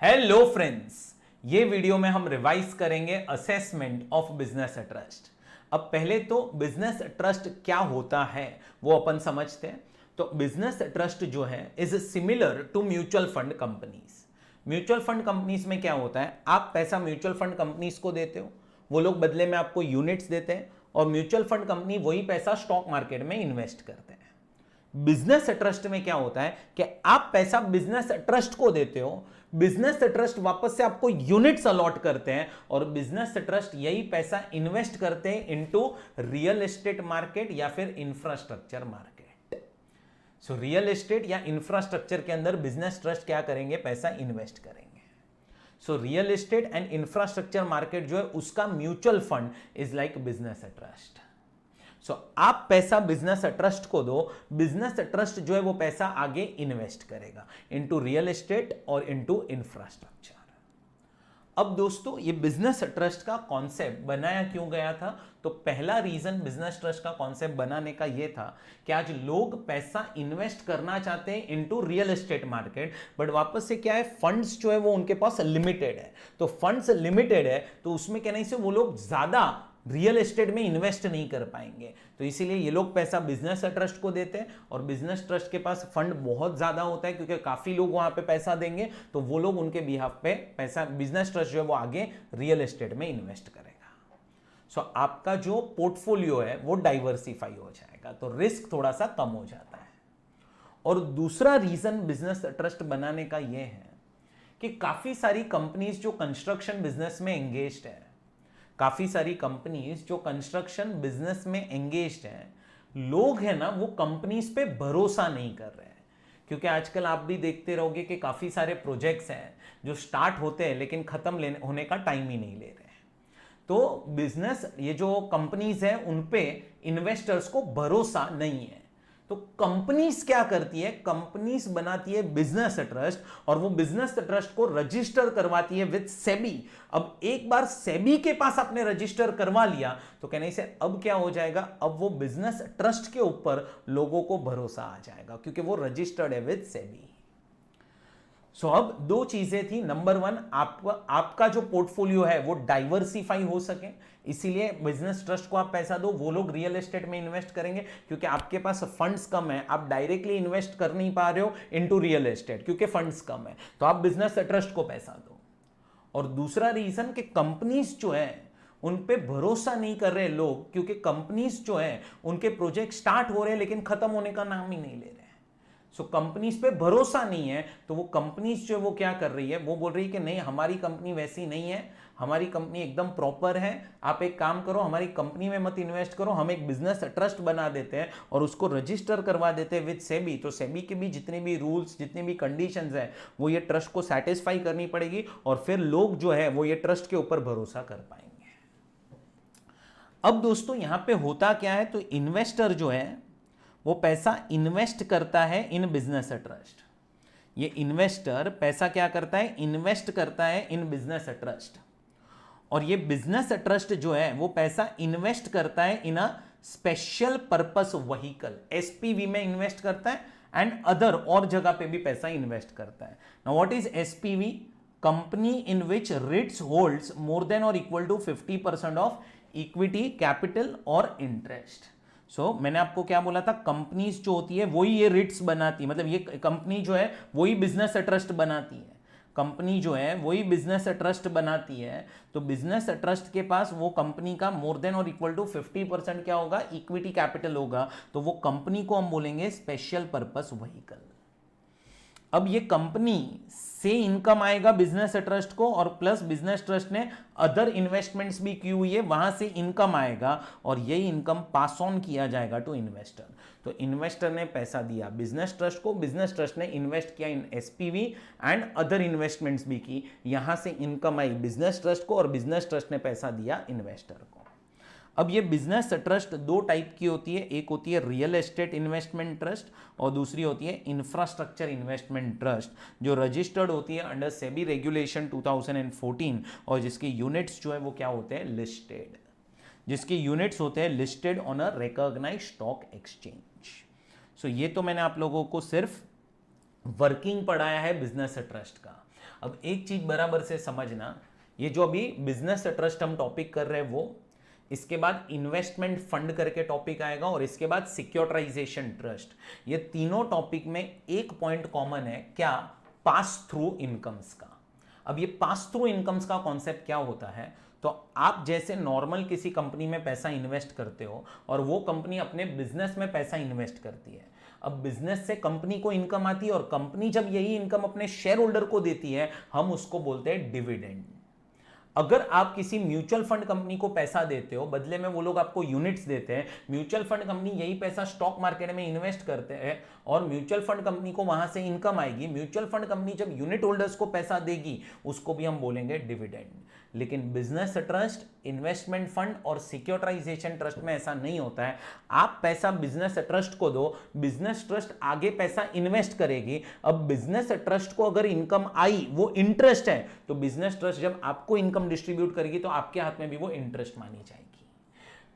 Hello friends, ये video में हम रिवाइज करेंगे असेसमेंट ऑफ बिजनेस ट्रस्ट। अब पहले तो बिजनेस ट्रस्ट क्या होता है वो अपन समझते हैं। तो बिजनेस ट्रस्ट जो है is similar to mutual fund companies. Mutual fund companies में क्या होता है, आप पैसा म्यूचुअल फंड कंपनीज को देते हो, वो लोग बदले में आपको यूनिट्स देते हैं और म्यूचुअल फंड कंपनी वही पैसा स्टॉक मार्केट में इन्वेस्ट करते हैं। बिजनेस ट्रस्ट में क्या होता है कि आप पैसा बिजनेस ट्रस्ट को देते हो, बिजनेस ट्रस्ट वापस से आपको यूनिट्स अलॉट करते हैं और बिजनेस ट्रस्ट यही पैसा इन्वेस्ट करते हैं इनटू रियल एस्टेट मार्केट या फिर infrastructure market. So real estate या इंफ्रास्ट्रक्चर के अंदर बिजनेस ट्रस्ट क्या करेंगे, पैसा इन्वेस्ट करेंगे। So real estate and infrastructure market जो है उसका mutual fund is like business trust. So आप पैसा बिजनेस ट्रस्ट को दो, बिजनेस ट्रस्ट जो है वो पैसा आगे इन्वेस्ट करेगा इनटू रियल एस्टेट और इनटू इंफ्रास्ट्रक्चर। अब दोस्तों, ये बिजनेस ट्रस्ट का कॉन्सेप्ट बनाया क्यों गया था? तो पहला रीजन बिजनेस ट्रस्ट का कॉन्सेप्ट बनाने का ये था कि आज लोग पैसा इन्वेस्ट करना चाहते हैं into real estate market, but वापस से क्या है, फंड्स जो है वो उनके पास लिमिटेड है। तो फंड्स लिमिटेड है तो उसमें कहने से वो लोग ज्यादा रियल एस्टेट में इन्वेस्ट नहीं कर पाएंगे। तो इसीलिए ये लोग पैसा बिजनेस ट्रस्ट को देते हैं और बिजनेस ट्रस्ट के पास फंड बहुत ज्यादा होता है क्योंकि काफी लोग वहां पे पैसा देंगे, तो वो लोग उनके बिहाफ पे पैसा बिजनेस ट्रस्ट जो है वो आगे रियल एस्टेट में इन्वेस्ट करेगा। सो आपका जो पोर्टफोलियो है वो डाइवर्सिफाई हो जाएगा, तो रिस्क थोड़ा सा कम हो जाता है। और दूसरा रीजन बिजनेस ट्रस्ट बनाने का यह है कि काफी सारी कंपनीज जो कंस्ट्रक्शन बिजनेस में एंगेज्ड है, काफी सारी कंपनीज जो कंस्ट्रक्शन बिजनेस में एंगेज्ड हैं, लोग हैं ना वो कंपनीज पे भरोसा नहीं कर रहे हैं। क्योंकि आजकल आप भी देखते रहोगे कि काफी सारे प्रोजेक्ट्स हैं जो स्टार्ट होते हैं लेकिन खत्म होने का टाइम ही नहीं ले रहे हैं। तो बिजनेस ये जो कंपनीज हैं उन पे इन्वेस्टर्स को भरोसा नहीं है। तो कंपनीज क्या करती है, कंपनीज बनाती है बिजनेस ट्रस्ट और वो बिजनेस ट्रस्ट को रजिस्टर करवाती है विद सेबी। अब एक बार सेबी के पास आपने रजिस्टर करवा लिया तो कहने से अब क्या हो जाएगा, अब वो बिजनेस ट्रस्ट के ऊपर लोगों को भरोसा आ जाएगा क्योंकि वो रजिस्टर्ड है विद सेबी। सो अब दो चीजें थी, नंबर वन, आपका जो पोर्टफोलियो है वो डाइवर्सिफाई हो सके, इसीलिए बिजनेस ट्रस्ट को आप पैसा दो, वो लोग रियल एस्टेट में इन्वेस्ट करेंगे क्योंकि आपके पास फंड्स कम है, आप डायरेक्टली इन्वेस्ट कर नहीं पा रहे हो इनटू रियल एस्टेट क्योंकि फंड्स कम है, तो आप बिजनेस ट्रस्ट को पैसा दो। और दूसरा रीजन कि कंपनीज जो है उन पे भरोसा नहीं कर रहे लोग, क्योंकि कंपनीज जो है उनके प्रोजेक्ट स्टार्ट हो रहे हैं लेकिन खत्म होने का नाम ही नहीं ले रहे। सो कंपनीज पे भरोसा नहीं है तो वो कंपनीज जो वो क्या कर रही है, वो बोल रही है कि नहीं हमारी कंपनी वैसी नहीं है, हमारी कंपनी एकदम प्रॉपर है, आप एक काम करो हमारी कंपनी में मत इन्वेस्ट करो, हम एक बिजनेस ट्रस्ट बना देते हैं और उसको रजिस्टर करवा देते हैं विद सेबी। तो सेबी के भी जितने भी रूल्स, जितनी भी कंडीशंस है वो ये ट्रस्ट को सेटिस्फाई करनी पड़ेगी और फिर लोग जो है वो ये ट्रस्ट के ऊपर भरोसा कर पाएंगे। अब दोस्तों यहां पे होता क्या है, तो इन्वेस्टर जो है वो पैसा इन्वेस्ट करता है इन बिजनेस ट्रस्ट। ये इन्वेस्टर पैसा क्या करता है, इन्वेस्ट करता है इन बिजनेस ट्रस्ट और ये बिजनेस ट्रस्ट जो है वो पैसा इन्वेस्ट करता है in a special purpose vehicle, SPV में इन्वेस्ट करता है एंड अदर और जगह पे भी पैसा इन्वेस्ट करता है। Now what is SPV? Company in which REITs holds more than और equal to 50% of equity, capital और इंटरेस्ट। सो मैंने आपको क्या बोला था, कंपनीज जो होती है वही ये रिट्स बनाती है, मतलब ये कंपनी जो है वही बिजनेस ट्रस्ट बनाती है, कंपनी जो है वही बिजनेस ट्रस्ट बनाती है। तो बिजनेस ट्रस्ट के पास वो कंपनी का मोर देन और इक्वल टू 50% क्या होगा, इक्विटी कैपिटल होगा, तो वो कंपनी को हम बोलेंगे स्पेशल पर्पस व्हीकल। अब ये कंपनी से इनकम आएगा बिजनेस ट्रस्ट को और प्लस बिजनेस ट्रस्ट ने अदर इन्वेस्टमेंट्स भी की हुई है, वहां से इनकम आएगा और यही इनकम पास ऑन किया जाएगा टू इन्वेस्टर। तो इन्वेस्टर ने पैसा दिया बिजनेस ट्रस्ट को, बिजनेस ट्रस्ट ने इन्वेस्ट किया इन एसपीवी एंड अदर इन्वेस्टमेंट्स भी की, यहां से इनकम आई बिजनेस ट्रस्ट को और बिजनेस ट्रस्ट ने पैसा दिया इन्वेस्टर को। अब ये बिजनेस ट्रस्ट दो टाइप की होती है, एक होती है रियल एस्टेट इन्वेस्टमेंट ट्रस्ट और दूसरी होती है इंफ्रास्ट्रक्चर इन्वेस्टमेंट ट्रस्ट, जो रजिस्टर्ड होती है अंडर सेबी रेगुलेशन 2014 और जिसकी यूनिट्स जो है वो क्या होते हैं, लिस्टेड, जिसकी यूनिट्स होते हैं listed on a recognised stock exchange. So ये तो मैंने आप लोगों को सिर्फ वर्किंग पढ़ाया है बिजनेस ट्रस्ट का। अब एक चीज बराबर से समझना, ये जो अभी बिजनेस ट्रस्ट हम टॉपिक कर रहे हैं वो, इसके बाद इन्वेस्टमेंट फंड करके टॉपिक आएगा और इसके बाद सिक्योरिटाइजेशन ट्रस्ट। ये तीनों टॉपिक में एक पॉइंट कॉमन है, क्या? पास थ्रू इनकम्स का। अब ये पास थ्रू इनकम्स का कॉन्सेप्ट क्या होता है? तो आप जैसे नॉर्मल किसी कंपनी में पैसा इन्वेस्ट करते हो और वो कंपनी अपने बिजनेस में पैसा इन्वेस्ट करती है। अब बिजनेस से कंपनी को इनकम आती है और कंपनी जब यही इनकम अपने शेयर होल्डर को देती है, हम उसको बोलते हैं डिविडेंड। अगर आप किसी म्यूचुअल फंड कंपनी को पैसा देते हो, बदले में वो लोग आपको यूनिट्स देते हैं, म्यूचुअल फंड कंपनी यही पैसा स्टॉक मार्केट में इन्वेस्ट करते हैं और म्यूचुअल फंड कंपनी को वहां से इनकम आएगी। म्यूचुअल फंड कंपनी जब यूनिट होल्डर्स को पैसा देगी, उसको भी हम बोलेंगे डिविडेंड। लेकिन बिजनेस ट्रस्ट, इन्वेस्टमेंट फंड और सिक्योरिटाइजेशन ट्रस्ट में ऐसा नहीं होता है। आप पैसा बिजनेस ट्रस्ट को दो, बिजनेस ट्रस्ट आगे पैसा इन्वेस्ट करेगी। अब बिजनेस ट्रस्ट को अगर इनकम आई, वो इंटरेस्ट है, तो बिजनेस ट्रस्ट जब आपको इनकम डिस्ट्रीब्यूट करेगी तो आपके हाथ में भी वो इंटरेस्ट मानी जाएगी।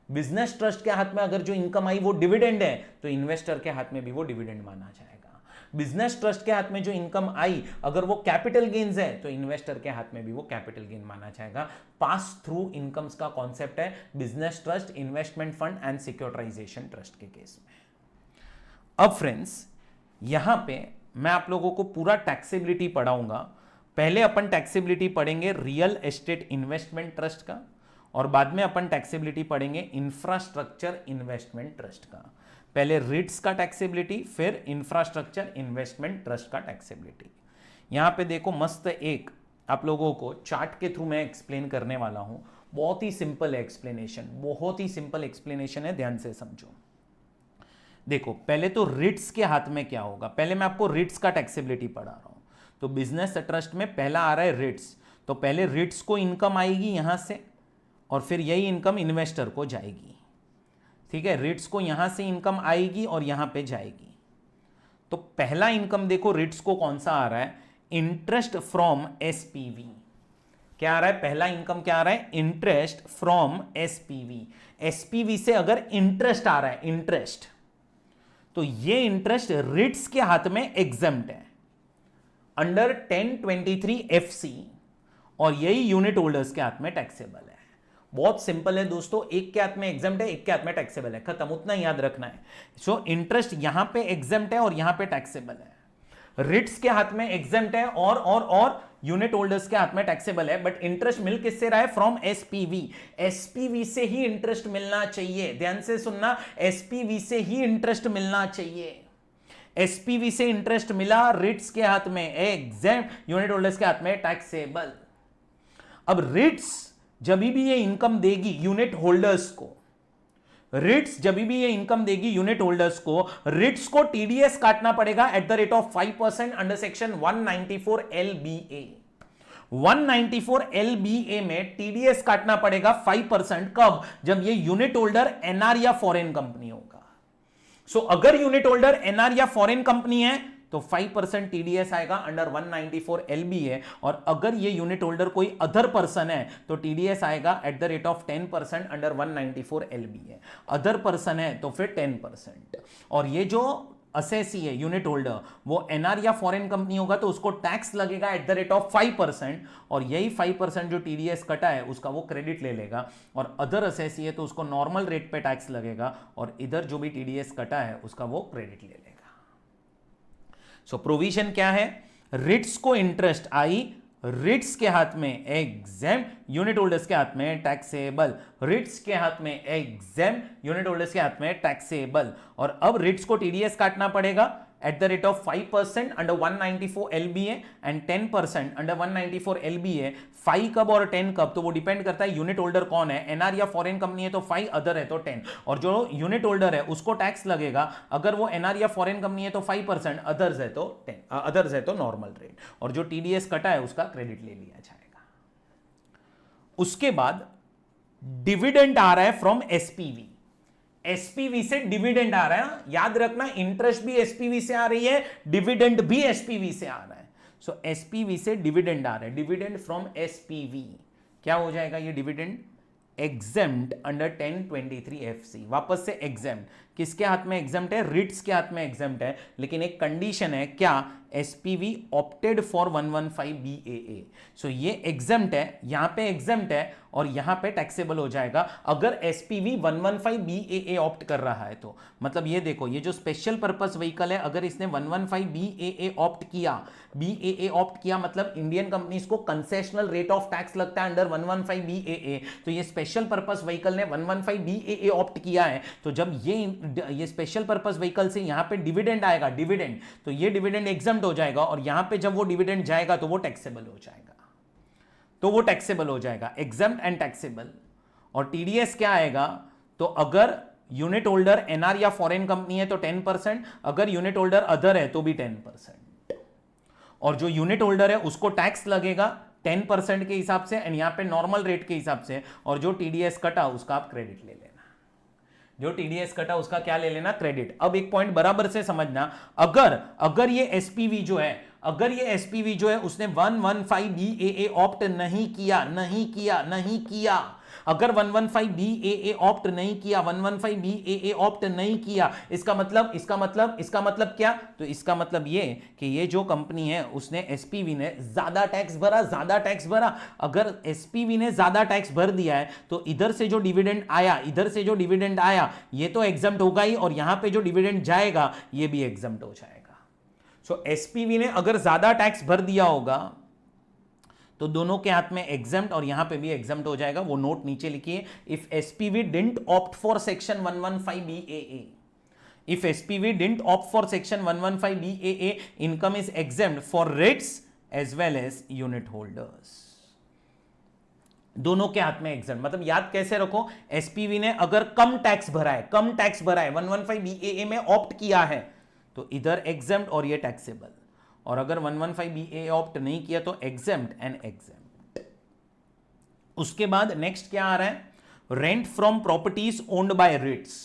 बिजनेस ट्रस्ट के हाथ में अगर जो इनकम आई वो डिविडेंड है, तो इन्वेस्टर के हाथ में भी वो डिविडेंड माना जाएगा। बिजनेस ट्रस्ट के हाथ में जो इनकम आई, अगर वो कैपिटल गेन्स है, तो इन्वेस्टर के हाथ में भी वो कैपिटल गेन माना जाएगा। पास थ्रू इनकम्स का कॉन्सेप्ट है business trust, investment fund and securitisation trust के केस में। अब फ्रेंड्स, यहां पे मैं आप लोगों को पूरा टैक्सेबिलिटी पढ़ाऊंगा। पहले अपन टैक्सेबिलिटी पढ़ेंगे रियल एस्टेट इन्वेस्टमेंट ट्रस्ट का और बाद में अपन टैक्सेबिलिटी पढ़ेंगे इंफ्रास्ट्रक्चर इन्वेस्टमेंट ट्रस्ट का। पहले रिट्स का टैक्सेबिलिटी, फिर इंफ्रास्ट्रक्चर इन्वेस्टमेंट ट्रस्ट का टैक्सेबिलिटी। यहां पे देखो, मस्त एक आप लोगों को चार्ट के थ्रू मैं एक्सप्लेन करने वाला हूं। बहुत ही सिंपल है एक्सप्लेनेशन, बहुत ही सिंपल एक्सप्लेनेशन है, ध्यान से समझो। देखो, पहले तो रिट्स के हाथ में क्या होगा, पहले मैं आपको रिट्स का टैक्सेबिलिटी पढ़ा रहा हूं। तो बिजनेस ट्रस्ट में पहला आ रहा है रिट्स, तो पहले रिट्स को इनकम आएगी यहां से और फिर यही इनकम इन्वेस्टर को जाएगी। ठीक है, रिट्स को यहां से इनकम आएगी और यहां पे जाएगी। तो पहला इनकम देखो रिट्स को कौन सा आ रहा है, इंटरेस्ट फ्रॉम एसपीवी। क्या आ रहा है पहला इनकम, क्या आ रहा है? Interest from SPV. एसपीवी से अगर इंटरेस्ट आ रहा है, इंटरेस्ट, तो ये इंटरेस्ट रिट्स के हाथ में एग्जेम्प्ट है अंडर 1023 FC और यही यूनिट होल्डर्स के हाथ में टैक्सेबल है। बहुत सिंपल है दोस्तों, एक के हाथ में एग्जेम्प्ट है, एक के हाथ में टैक्सेबल है, खत्म, उतना याद रखना है। सो इंटरेस्ट यहां पे एग्जेम्प्ट है और यहां पे टैक्सेबल है। रिट्स के हाथ में एग्जेम्प्ट है और यूनिट होल्डर्स के हाथ में टैक्सेबल है, बट इंटरेस्ट मिल किससे रहा है? From SPV. एसपीवी से ही इंटरेस्ट मिलना चाहिए, ध्यान से सुनना, एसपीवी से ही इंटरेस्ट मिलना चाहिए। एसपीवी से इंटरेस्ट मिला, रिट्स के हाथ में एग्जेम्प्ट, यूनिट होल्डर्स के हाथ में टैक्सेबल। अब रिट्स जब भी ये इनकम देगी यूनिट होल्डर्स को, रिट्स जब भी ये इनकम देगी यूनिट होल्डर्स को, रिट्स को टीडीएस काटना पड़ेगा at the rate of 5% under section 194 LBA। 194 LBA में टीडीएस काटना पड़ेगा 5%। कब? जब ये यूनिट होल्डर एनआर या फॉरेन कंपनी होगा। सो अगर यूनिट होल्डर एनआर या फॉरेन कंपनी है तो 5% टीडीएस आएगा अंडर 194 LBA, और अगर ये यूनिट होल्डर कोई अदर पर्सन है तो टीडीएस आएगा at the rate of 10% under 194 LBA। Other person है तो फिर 10%। और ये जो असेसी है यूनिट होल्डर, वो एनआर या फॉरेन कंपनी होगा तो उसको टैक्स लगेगा एट द रेट ऑफ 5%, और यही 5% जो टीडीएस कटा है उसका वो क्रेडिट ले लेगा। और अदर असेसी है तो उसको नॉर्मल रेट पे टैक्स लगेगा और इधर जो भी टीडीएस कटा है उसका वो क्रेडिट ले लेगा। सो प्रोविजन क्या है? रिट्स को इंटरेस्ट आई, रिट्स के हाथ में एग्जेम्प्ट, यूनिट होल्डर्स के हाथ में टैक्सेबल। रिट्स के हाथ में एग्जेम्प्ट, यूनिट होल्डर्स के हाथ में टैक्सेबल। और अब रिट्स को टीडीएस काटना पड़ेगा at the rate of 5% under 194 LBA and 10% under 194 LBA। 5 कब और 10 कब, तो वो डिपेंड करता है यूनिट होल्डर कौन है। एनआर या फॉरेन कंपनी है तो 5, अदर है तो 10। और जो यूनिट होल्डर है उसको टैक्स लगेगा, अगर वो एनआर या फॉरेन कंपनी है तो 5%, अदर्स है तो 10, अदर्स है तो नॉर्मल रेट, और जो टीडीएस कटा है उसका क्रेडिट ले लिया जाएगा। उसके बाद डिविडेंड आ रहा है फ्रॉम एसपीवी। एसपीवी से डिविडेंड आ रहा है, याद रखना, इंटरेस्ट भी एसपीवी से आ रही है, डिविडेंड भी एसपीवी से आ रहा है। सो एसपीवी से डिविडेंड आ रहा है, डिविडेंड फ्रॉम एसपीवी क्या हो जाएगा? ये डिविडेंड एग्जेम्प्ट अंडर 1023 FC, वापस से एग्जेम्प्ट। किसके हाथ में एग्जम्प्ट है? रिट्स के हाथ में एग्जम्प्ट है, लेकिन एक कंडीशन है, क्या? SPV opted for 115 BAA। सो ये एग्जम्प्ट है, यहां पे एग्जम्प्ट है और यहां पे टैक्सेबल हो जाएगा अगर एसपीवी 115 BAA ऑप्ट कर रहा है तो। मतलब ये देखो, ये जो स्पेशल पर्पस व्हीकल है, अगर इसने 115 BAA ऑप्ट किया, BAA ऑप्ट किया मतलब इंडियन कंपनीज को कंसेशनल रेट ऑफ टैक्स लगता है अंडर 115 BAA। तो ये स्पेशल पर्पस व्हीकल ने 115 BAA ऑप्ट किया है, तो जब ये स्पेशल पर्पस व्हीकल से यहां पे डिविडेंड आएगा, डिविडेंड, तो ये डिविडेंड एग्जम्प्ट हो जाएगा और यहां पे जब वो डिविडेंड जाएगा तो वो टैक्सेबल हो जाएगा, तो वो टैक्सेबल हो जाएगा, एग्जम्प्ट एंड टैक्सेबल। और टीडीएस क्या आएगा? तो अगर यूनिट होल्डर एनआर या फॉरेन कंपनी है तो 10%, अगर यूनिट होल्डर अदर है तो भी 10%। और जो यूनिट होल्डर है उसको टैक्स लगेगा 10% के हिसाब से एंड यहां पे नॉर्मल रेट के हिसाब से, और जो टीडीएस कटा उसका आप क्रेडिट ले लेना, जो टीडीएस कटा उसका क्या ले लेना? क्रेडिट। अब एक पॉइंट बराबर से समझना, अगर ये एसपीवी जो है, अगर ये एसपीवी जो है उसने 115 BAA ऑप्ट नहीं किया, अगर 115 BAA ऑप्ट नहीं किया, 115 BAA ऑप्ट नहीं किया, इसका मतलब क्या? तो इसका मतलब ये कि ये जो कंपनी है उसने एसपीवी ने ज्यादा टैक्स भरा। अगर एसपीवी ने ज्यादा टैक्स भर दिया है तो इधर से जो डिविडेंड आया, ये तो एग्जम्प्ट होगा ही, और यहां पे जो डिविडेंड जाएगा ये भी एग्जम्प्ट हो जाएगा। सो एसपीवी ने अगर ज्यादा टैक्स भर दिया होगा तो दोनों के हाथ में एग्जम्प्ट और यहां पे भी एग्जम्प्ट हो जाएगा। वो नोट नीचे लिखिए, if SPV didn't opt for section 115 BAA, if SPV didn't opt for section 115 BAA, income is exempt for REITs as well as unit holders। दोनों के हाथ में एग्जम्प्ट। मतलब याद कैसे रखो, एसपीवी ने अगर कम टैक्स भरा है 115 BAA में ऑप्ट किया है तो इधर एग्जम्प्ट और ये टैक्सेबल, और अगर 115 BAA ऑप्ट नहीं किया तो एग्जम्प्ट एंड एग्जम्प्ट। उसके बाद नेक्स्ट क्या आ रहा है? Rent from properties owned by REITs.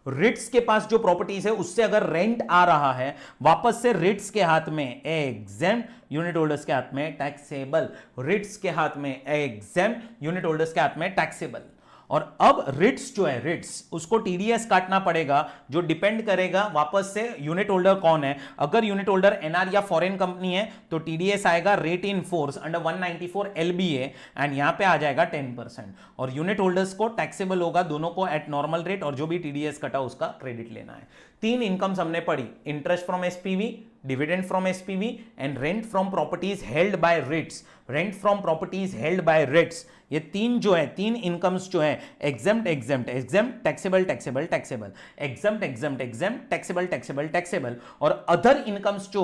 REITs के पास जो प्रॉपर्टीज है उससे अगर रेंट आ रहा है वापस से रिट्स के हाथ में एग्जम्प्ट, यूनिट होल्डर्स के हाथ में टैक्सेबल। रिट्स के हाथ में एग्जम्प्ट, यूनिट होल्डर्स के हाथ में टैक्सेबल। और अब रिट्स जो है, रिट्स उसको टीडीएस काटना पड़ेगा, जो डिपेंड करेगा वापस से यूनिट होल्डर कौन है। अगर यूनिट होल्डर एनआर या फॉरेन कंपनी है तो टीडीएस आएगा rate in force under 194 LBA and यहां पे आ जाएगा 10%, और यूनिट होल्डर्स को टैक्सेबल होगा दोनों को एट नॉर्मल रेट, और जो भी टीडीएस कटा उसका क्रेडिट लेना है। 3 इनकम्स हमने पढ़ी, interest from SPV, dividend from SPV and rent from properties held by REITs. Rent from properties held by REITs, ये 3 जो है, 3 इनकम्स जो है, exempt exempt exempt, taxable taxable taxable, exempt exempt exempt, taxable taxable taxable, और other incomes जो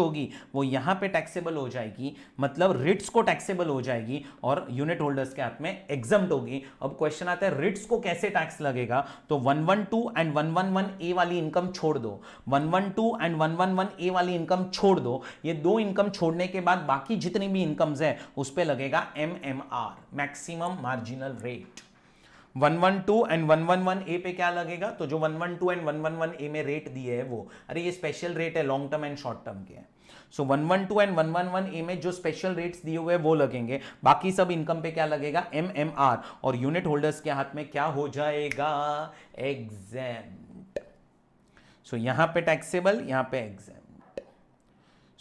होगी वो यहां पे टैक्सेबल हो जाएगी, मतलब रिट्स को टैक्सेबल हो जाएगी और यूनिट होल्डर्स के हाथ में एग्जम्प्ट होगी। अब क्वेश्चन आता है रिट्स को कैसे टैक्स लगेगा? तो 112 एंड 111A वाली इनकम छोड़ दो, 112 एंड 111A वाली इनकम छोड़ दो। ये 2 इनकम छोड़ने के बाद बाकी जितनी भी इनकम्स है उस पे लगेगा MMR, maximum marginal rate. 112 and 111A पे क्या लगेगा? तो जो 112 एंड 111A में रेट दिए है वो, अरे ये स्पेशल रेट है, long term and short term के। सो 112 एंड 111A में जो स्पेशल रेट्स दिए हुए वो लगेंगे, बाकी सब इनकम पे क्या लगेगा? MMR, और यूनिट होल्डर्स के हाथ में क्या हो जाएगा? एग्जम्प्ट। सो यहां पे टैक्सेबल, यहां पे एग्जम्प्ट।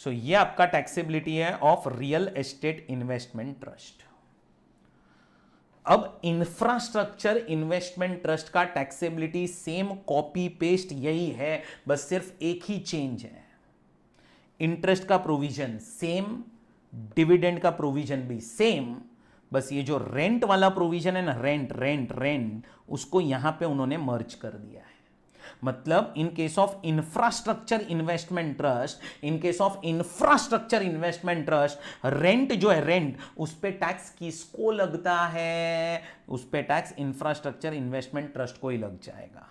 सो ये आपका टैक्सेबिलिटी है of real estate investment trust. अब इंफ्रास्ट्रक्चर इन्वेस्टमेंट ट्रस्ट का टैक्सेबिलिटी सेम कॉपी पेस्ट यही है, बस सिर्फ एक ही चेंज है, इंटरेस्ट का प्रोविजन सेम, डिविडेंड का प्रोविजन भी सेम, बस ये जो रेंट वाला प्रोविजन है ना, रेंट उसको यहां पे उन्होंने मर्ज कर दिया है। मतलब इन case of infrastructure investment trust, rent जो है, रेंट उस पे टैक्स किसको लगता है? उस पे टैक्स इंफ्रास्ट्रक्चर इन्वेस्टमेंट ट्रस्ट को ही लग जाएगा।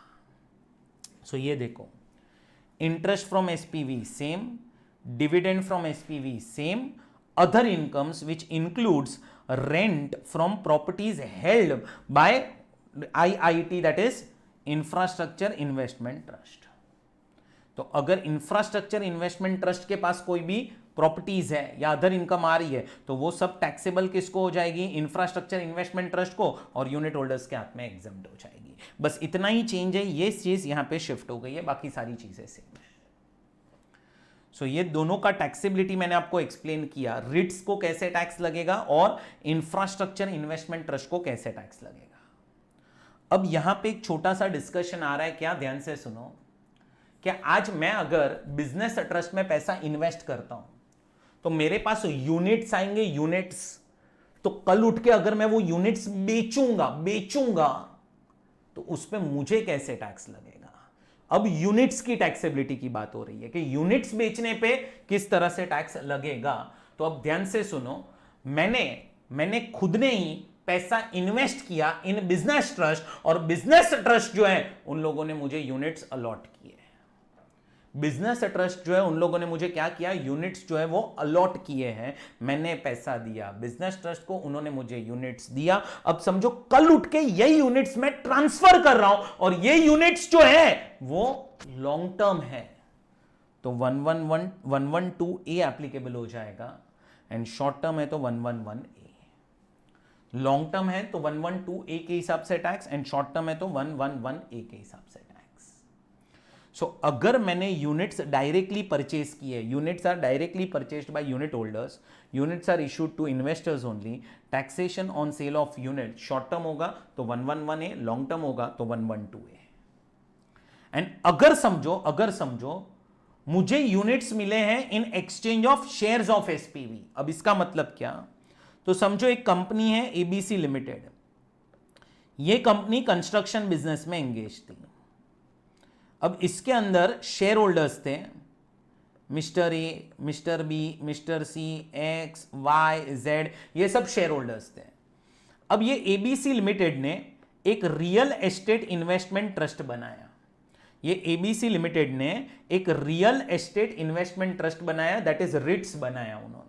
सो ये देखो, interest from SPV same, dividend from SPV same, other incomes which includes rent from properties held bye IIT, that is infrastructure investment trust. तो अगर इंफ्रास्ट्रक्चर इन्वेस्टमेंट ट्रस्ट के पास कोई भी प्रॉपर्टीज है या अदर इनकम आ रही है तो वो सब टैक्सेबल किसको हो जाएगी, इंफ्रास्ट्रक्चर इन्वेस्टमेंट ट्रस्ट को, और यूनिट होल्डर्स के हाथ में एग्जम्प्ट हो जाएगी। बस इतना ही चेंज है, ये चीज यहां पे शिफ्ट हो गई है, बाकी सारी चीजें सेम है। सो ये दोनों का टैक्सेबिलिटी मैंने आपको एक्सप्लेन किया, रिट्स को कैसे टैक्स लगेगा और इंफ्रास्ट्रक्चर इन्वेस्टमेंट ट्रस्ट को कैसे टैक्स लगेगा। अब यहां पे एक छोटा सा डिस्कशन आ रहा है, क्या ध्यान से सुनो, कि आज मैं अगर बिजनेस ट्रस्ट में पैसा इन्वेस्ट करता हूं तो मेरे पास यूनिट्स आएंगे, यूनिट्स, तो कल उठ के अगर मैं वो यूनिट्स बेचूंगा तो उस पे मुझे कैसे टैक्स लगेगा। अब यूनिट्स की टैक्सेबिलिटी की बात हो रही है कि यूनिट्स बेचने पे किस तरह से टैक्स लगेगा। तो अब ध्यान से सुनो, मैंने खुद ने ही पैसा इन्वेस्ट किया इन बिजनेस ट्रस्ट, और बिजनेस ट्रस्ट जो है उन लोगों ने मुझे यूनिट्स अलॉट किए। बिजनेस ट्रस्ट जो है उन लोगों ने मुझे क्या किया, यूनिट्स जो है वो अलॉट किए हैं, मैंने पैसा दिया बिजनेस ट्रस्ट को, उन्होंने मुझे यूनिट्स दिया। अब समझो कल उठ के यही यूनिट्स मैं ट्रांसफर कर रहा हूं और ये यूनिट्स जो है वो लॉन्ग टर्म है, तो 112 ए एप्लीकेबल हो जाएगा, एंड शॉर्ट टर्म है तो 111 ए। लॉन्ग टर्म है तो 112 ए के हिसाब से टैक्स, एंड शॉर्ट टर्म है तो 111 ए के हिसाब से टैक्स। सो अगर मैंने यूनिट्स डायरेक्टली परचेज किए, units are directly purchased by unit holders, units are issued to investors only, taxation on sale of unit short term होगा तो 111 ए, लॉन्ग टर्म होगा तो 112 ए। एंड अगर समझो मुझे यूनिट्स मिले हैं in exchange of shares of SPV. अब इसका मतलब क्या, तो समझो एक कंपनी है एबीसी लिमिटेड, ये कंपनी कंस्ट्रक्शन बिजनेस में एंगेज थी। अब इसके अंदर शेयर होल्डर्स थे mister A, mister B, mister C, X, Y, Z, ये सब शेयर होल्डर्स थे। अब ये एबीसी लिमिटेड ने एक रियल एस्टेट इन्वेस्टमेंट ट्रस्ट बनाया, ये एबीसी लिमिटेड ने एक रियल एस्टेट इन्वेस्टमेंट ट्रस्ट बनाया, दैट इज रिट्स बनाया उन्होंने।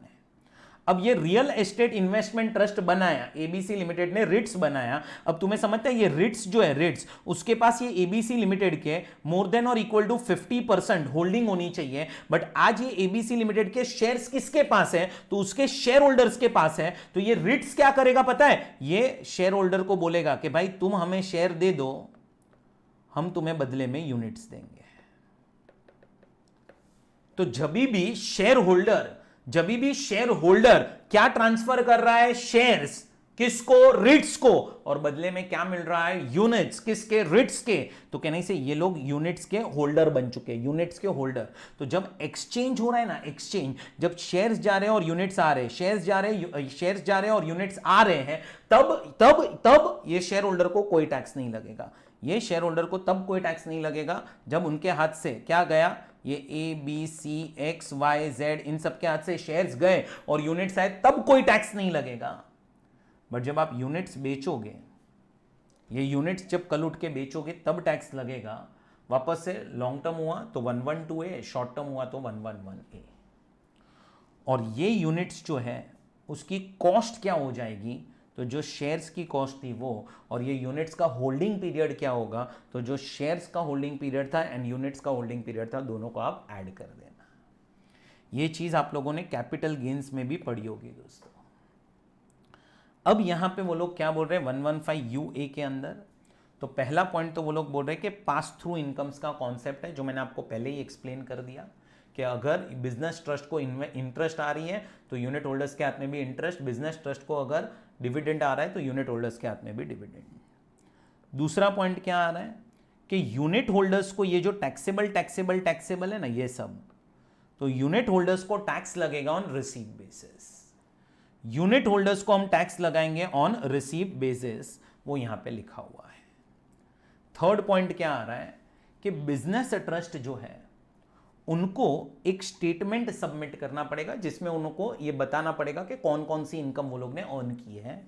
अब ये रियल एस्टेट इन्वेस्टमेंट ट्रस्ट बनाया, एबीसी लिमिटेड ने रिट्स बनाया। अब तुम्हें समझते हैं ये रिट्स जो है, रिट्स उसके पास ये एबीसी लिमिटेड के मोर देन और इक्वल टू 50% होल्डिंग होनी चाहिए, बट आज ये एबीसी लिमिटेड के शेयर्स किसके पास है, तो उसके शेयर होल्डर्स के पास है। तो ये रिट्स क्या करेगा पता है, ये शेयर होल्डर को बोलेगा कि भाई तुम हमें शेयर दे दो, हम तुम्हें बदले में यूनिट्स देंगे। तो जब भी शेयर होल्डर क्या ट्रांसफर कर रहा है, शेयर्स, किसको, रिट्स को, और बदले में क्या मिल रहा है, यूनिट्स, किसके, रिट्स के। तो कहने से ये लोग यूनिट्स के होल्डर बन चुके हैं, यूनिट्स के होल्डर। तो जब एक्सचेंज हो रहा है ना, एक्सचेंज, जब शेयर्स जा रहे हैं और यूनिट्स आ रहे हैं, शेयर्स जा रहे हैं और यूनिट्स आ रहे हैं, तब ये शेयर होल्डर को कोई टैक्स नहीं लगेगा। ये शेयर होल्डर को तब कोई टैक्स नहीं लगेगा जब उनके हाथ से क्या गया, ये ए, बी, सी, एक्स, वाई, जेड, इन सब के हाथ से शेयर्स गए और यूनिट्स आए, तब कोई टैक्स नहीं लगेगा। बट जब आप यूनिट्स बेचोगे, ये यूनिट्स जब कल उठ के बेचोगे तब टैक्स लगेगा। वापस से लॉन्ग टर्म हुआ तो 112 ए, शॉर्ट टर्म हुआ तो 111 ए। और ये यूनिट्स जो है उसकी कॉस्ट क्या हो जाएगी, तो जो शेयर्स की कॉस्ट थी वो, और ये यूनिट्स का होल्डिंग पीरियड क्या होगा, तो जो शेयर्स का होल्डिंग पीरियड था एंड यूनिट्स का होल्डिंग पीरियड था, दोनों को आप ऐड कर देना। ये चीज आप लोगों ने कैपिटल गेन्स में भी पढ़ी होगी दोस्तों। अब यहां पे वो लोग क्या बोल रहे हैं 115 यूए के अंदर, तो पहला पॉइंट तो वो लोग बोल रहे हैं कि पास थ्रू इनकम्स का कॉन्सेप्ट है, जो मैंने आपको पहले ही एक्सप्लेन कर दिया कि अगर बिजनेस ट्रस्ट को इंटरेस्ट आ रही है तो यूनिट होल्डर्स के हाथ में भी इंटरेस्ट, बिजनेस ट्रस्ट को अगर डिविडेंड आ रहा है तो यूनिट होल्डर्स के हाथ में भी डिविडेंड। दूसरा पॉइंट क्या आ रहा है कि यूनिट होल्डर्स को ये जो टैक्सेबल है ना, ये सब, तो यूनिट होल्डर्स को टैक्स लगेगा on receive basis. Unit holders को हम टैक्स लगाएंगे ऑन रिसीव बेसिस, वो यहां पे लिखा हुआ है। थर्ड पॉइंट क्या आ रहा है कि बिजनेस ट्रस्ट जो है उनको एक स्टेटमेंट सबमिट करना पड़ेगा जिसमें उनको ये बताना पड़ेगा कि कौन कौन सी इनकम वो लोग ने अर्न की है।